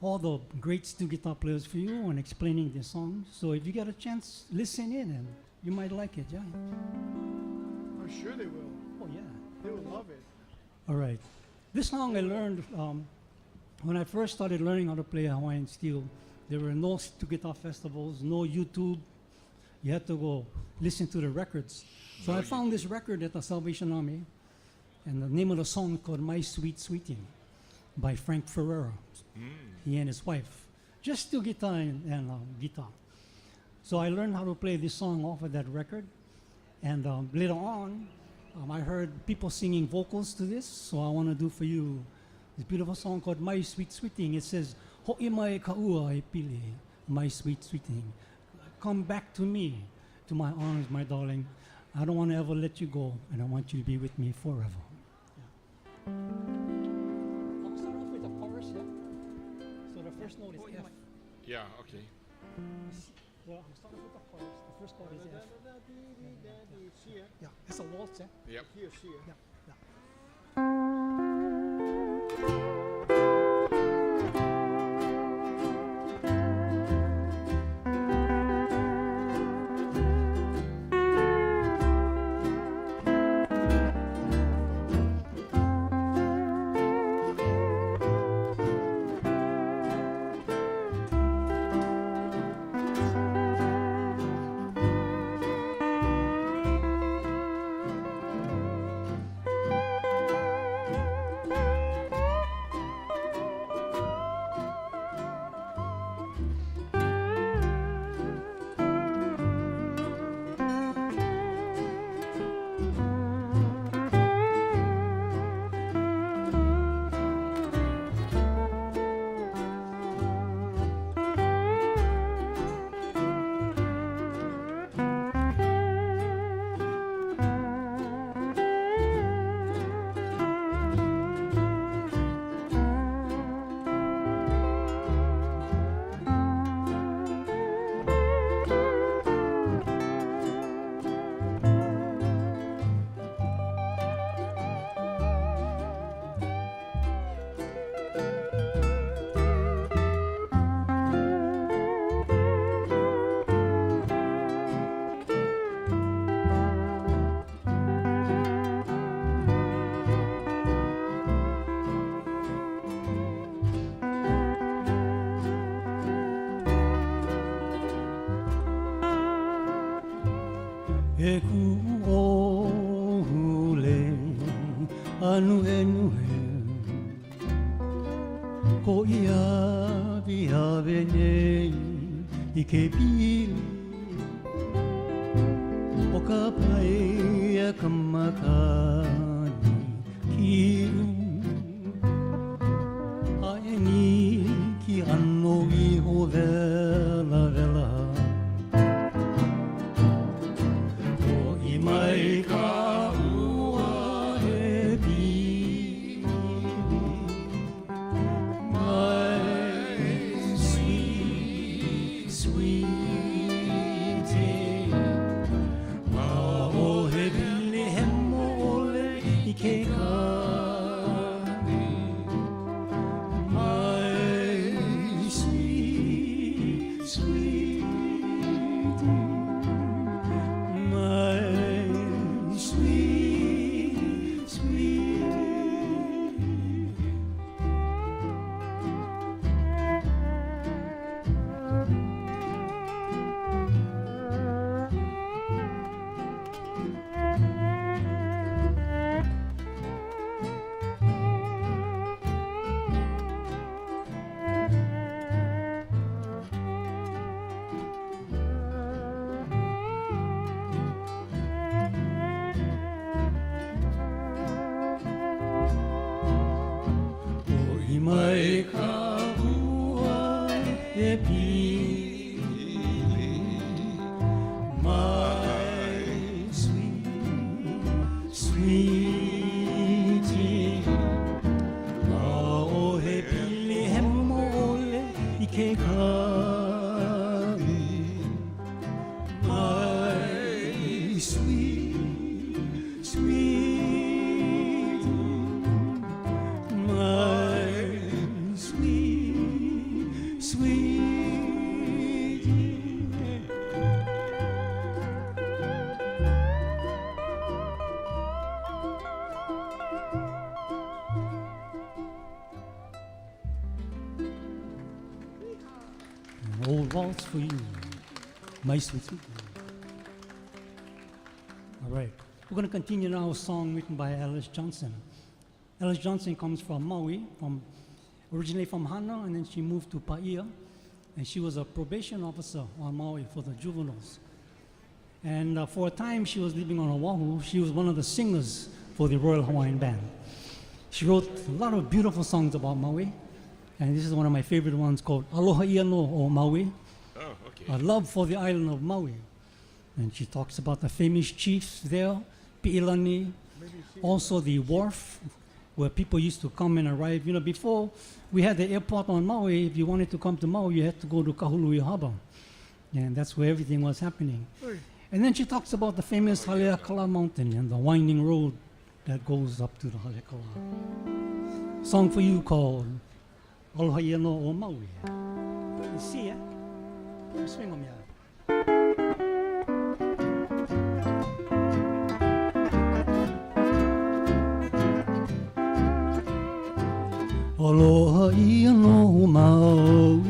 all the great steel guitar players for you and explaining their songs. So if you get a chance, listen in and you might like it, yeah? I'm sure they will. Oh, yeah. They will love it. All right. This song I learned when I first started learning how to play Hawaiian steel. There were no steel guitar festivals, no YouTube. You had to go listen to the records. So I found this record at the Salvation Army, and the name of the song is called My Sweet Sweeting by Frank Ferrera. He and his wife. Just steel guitar and guitar. So I learned how to play this song off of that record. And later on, I heard people singing vocals to this, so I want to do for you this beautiful song called My Sweet Sweeting. It says, Ho'i mai ka'ua e pili, my sweet sweeting. Come back to me, to my arms, my darling. I don't want to ever let you go, and I want you to be with me forever. Yeah. I'll start off with the chorus, yeah? So the first note is F. Yeah, okay. So I'm starting with the chorus. The first note is F. Yeah, it's a waltz, yeah? Yep. Yeah, yeah. E ku o hule anu e nuhe ko ia via venei I ke pili o ka pai a ka makani kiru ai ni ki anō I ho vela vela o I mai ka ua e pili my sweet sweet day ma o he pili he mole I ke kani my sweet sweet my sweet sweet I mai ka ua e pili my sweet sweetie ma o he pili he mole I ke kani my sweet sweet my sweet sweet An old waltz for you, my sweet sweet. All right, we're going to continue now a song written by Alice Johnson. Alice Johnson comes from Maui, originally from Hana, and then she moved to Paia, and she was a probation officer on Maui for the juveniles. And for a time she was living on Oahu. She was one of the singers for the Royal Hawaiian Band. She wrote a lot of beautiful songs about Maui, and this is one of my favorite ones called Aloha Ia no o Maui, a love for the island of Maui. And she talks about the famous chiefs there, Pi'ilani, also the wharf, where people used to come and arrive. You know, before we had the airport on Maui, if you wanted to come to Maui, you had to go to Kahului Harbor. And that's where everything was happening. And then she talks about the famous Haleakala Mountain and the winding road that goes up to the Haleakala. Song for you called Aloha Ia no o Maui. You see it? Swing on me. Aloha Ia no Maui,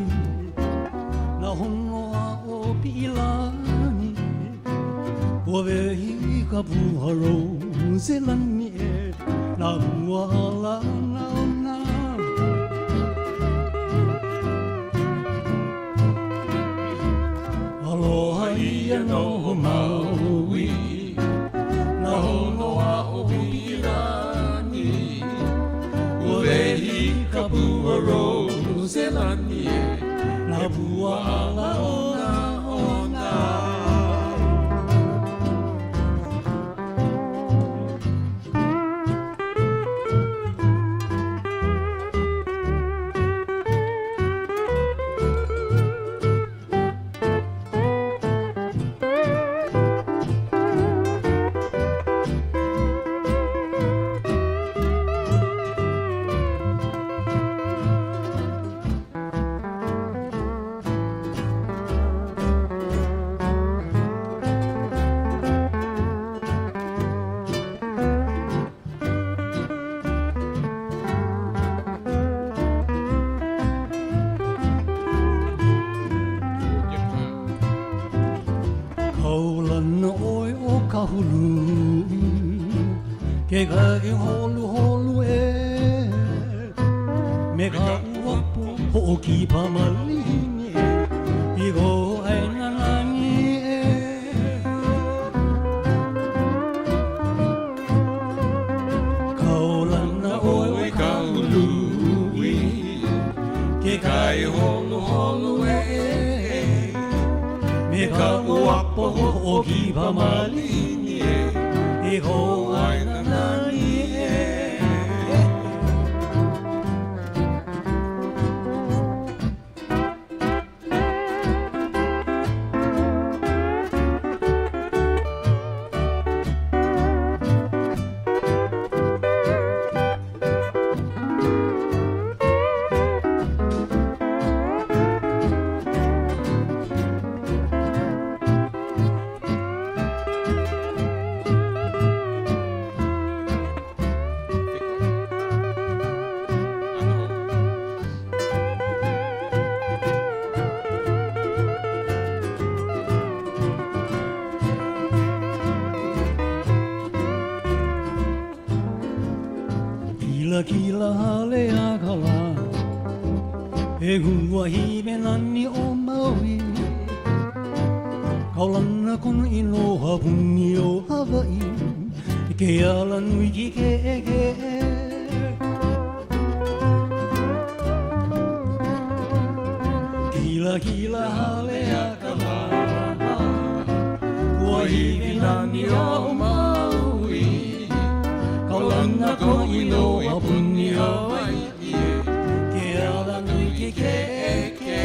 na honua o Pi'ilani, ua wehi ka puharo se lani e, na ua ala na ona. Aloha Ia no Maui, na honua o Pi'ilani, ua wehi ka puharo se lani e, na ua ala ona ona. Ke kaki holu holu e, me ka ua oki pamalini Igo ay nanani Kaulan na oe kaului Ke kai holo holo Me ka uapo oki pamalini Igo ay nanani Kila hale akala E hua hime nani o Maui Kaulana kona inoha pungi o Hawaii Ke ala nui ki ke eke Kila hale akala Hua hime nani o Maui Kaulana ko ino a puni Hawaii Ke ala nui ki ke eke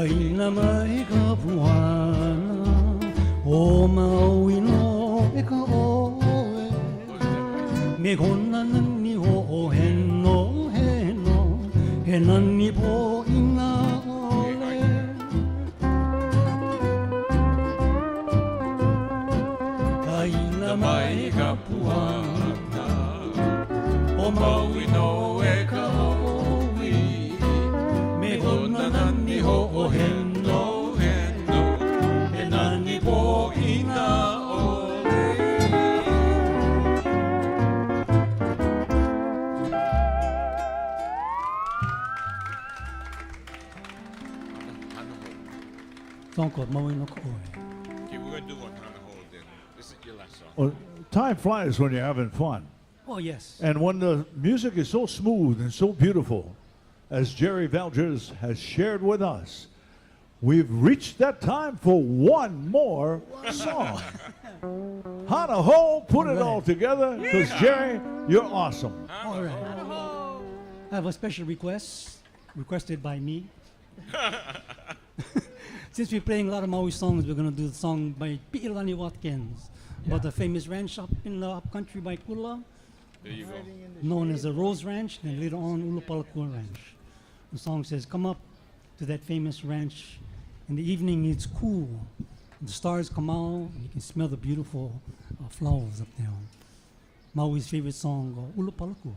Aina mai ka puana O Maui no e ka oe Me kona nani ho o heno heno He nani po ina ole Aina mai ka puana O Maui no e ka oe Me kona nani ho o heno heno He nani po ina ole Song called Maui no Ko'oe. Okay, we're going to do one on the hold then. This is your last song. Well, time flies when you're having fun. Oh, yes. And when the music is so smooth and so beautiful, as Jerry Valdez has shared with us, we've reached that time for one more song. Hana Ho, put it all together, because Jerry, you're awesome. All right. I have a special request, requested by me. Since we're playing a lot of Maui songs, we're going to do the song by Pi'ilani Watkins about the famous ranch up in the upcountry by Kula, There you go. known as the Rose Ranch, and later on Ulupalakua Ranch. The song says, come up to that famous ranch. In the evening, it's cool. The stars come out, and you can smell the beautiful flowers up there. Maui's favorite song, Ulupalakua.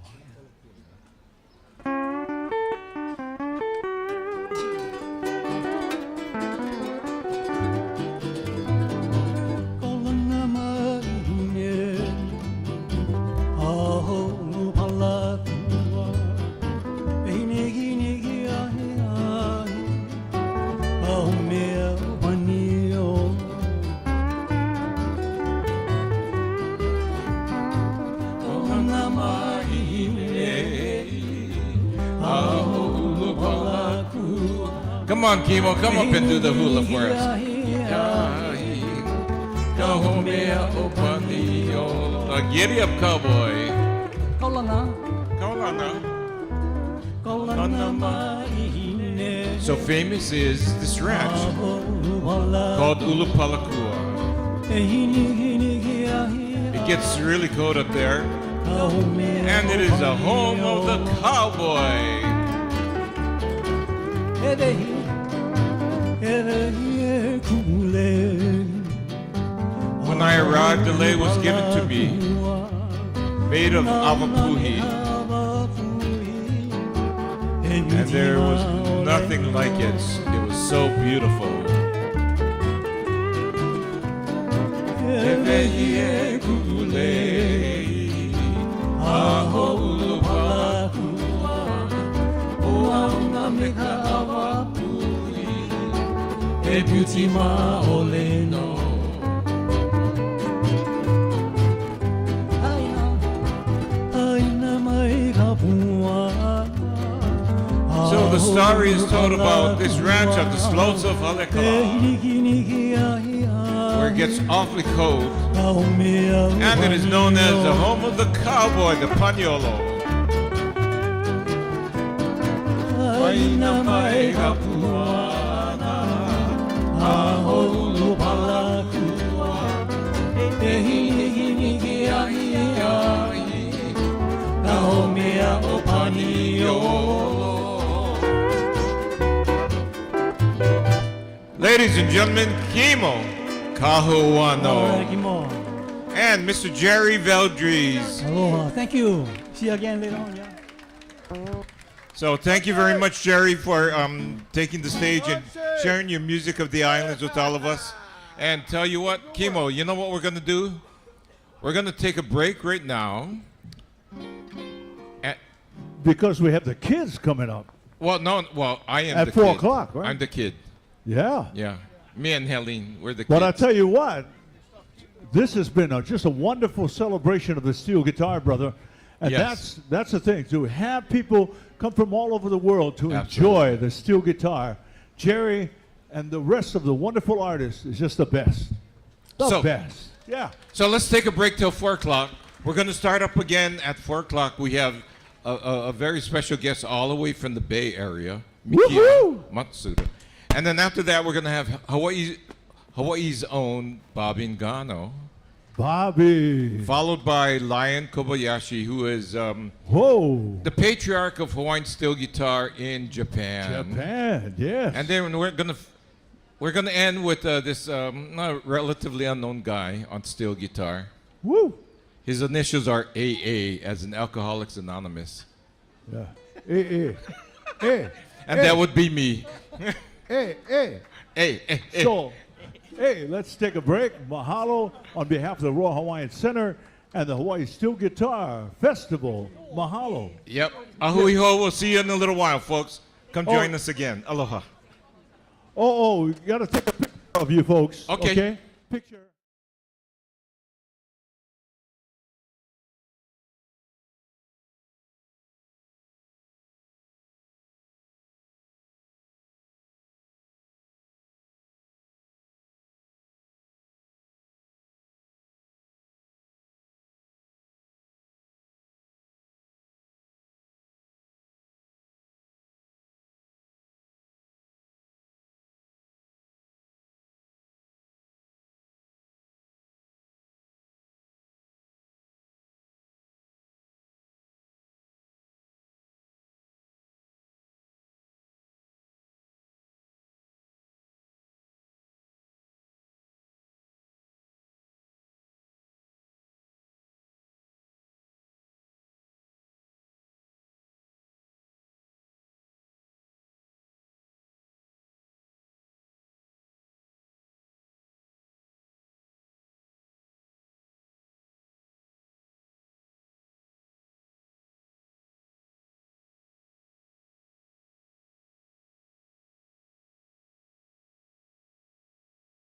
Come on, Kimo, come up and do the hula for us. Giddy up, cowboy. So famous is this ranch called Ulupalakua. It gets really cold up there, and it is a home of the cowboy. When I arrived, the lei was given to me, made of avapuhi, and there was nothing like it. It was so beautiful. So the story is told about this ranch of the slopes of Alekala, where it gets awfully cold, and it is known as the home of the cowboy, the Paniolo. Ladies and gentlemen, Kimo Kahuano and Mr. Jerry Valdez. Aloha. Thank you. See you again later on. Yeah. So thank you very much, Jerry, for taking the stage and sharing your music of the islands with all of us. And tell you what, Kimo, you know what we're going to do? We're going to take a break right now. Because we have the kids coming up. Well, no, I am at the 4 kid. o'clock, right? I'm the kid. Yeah. Yeah. Me and Helene, we're the kids. But I tell you what, this has been just a wonderful celebration of the steel guitar, brother. And Yes. that's the thing, to have people come from all over the world to enjoy the steel guitar. Jerry and the rest of the wonderful artists is just the best. The best. Yeah. So let's take a break till 4 o'clock. We're going to start up again at 4 o'clock. We have a very special guest all the way from the Bay Area, Mikia Matsuda. And then after that, we're going to have Hawaii's own Bobby Ngano. Bobby. Followed by Lion Kobayashi, who is the patriarch of Hawaiian steel guitar in Japan. Japan, yes. And then we're gonna end with this relatively unknown guy on steel guitar. Woo. His initials are AA, as in Alcoholics Anonymous. Yeah. AA. And that would be me. Hey. Hey. So, hey, let's take a break. Mahalo on behalf of the Royal Hawaiian Center and the Hawaii Steel Guitar Festival. Mahalo. Yep. Ahui ho. We'll see you in a little while, folks. Come join us again. Aloha. We got to take a picture of you folks. Okay. Picture.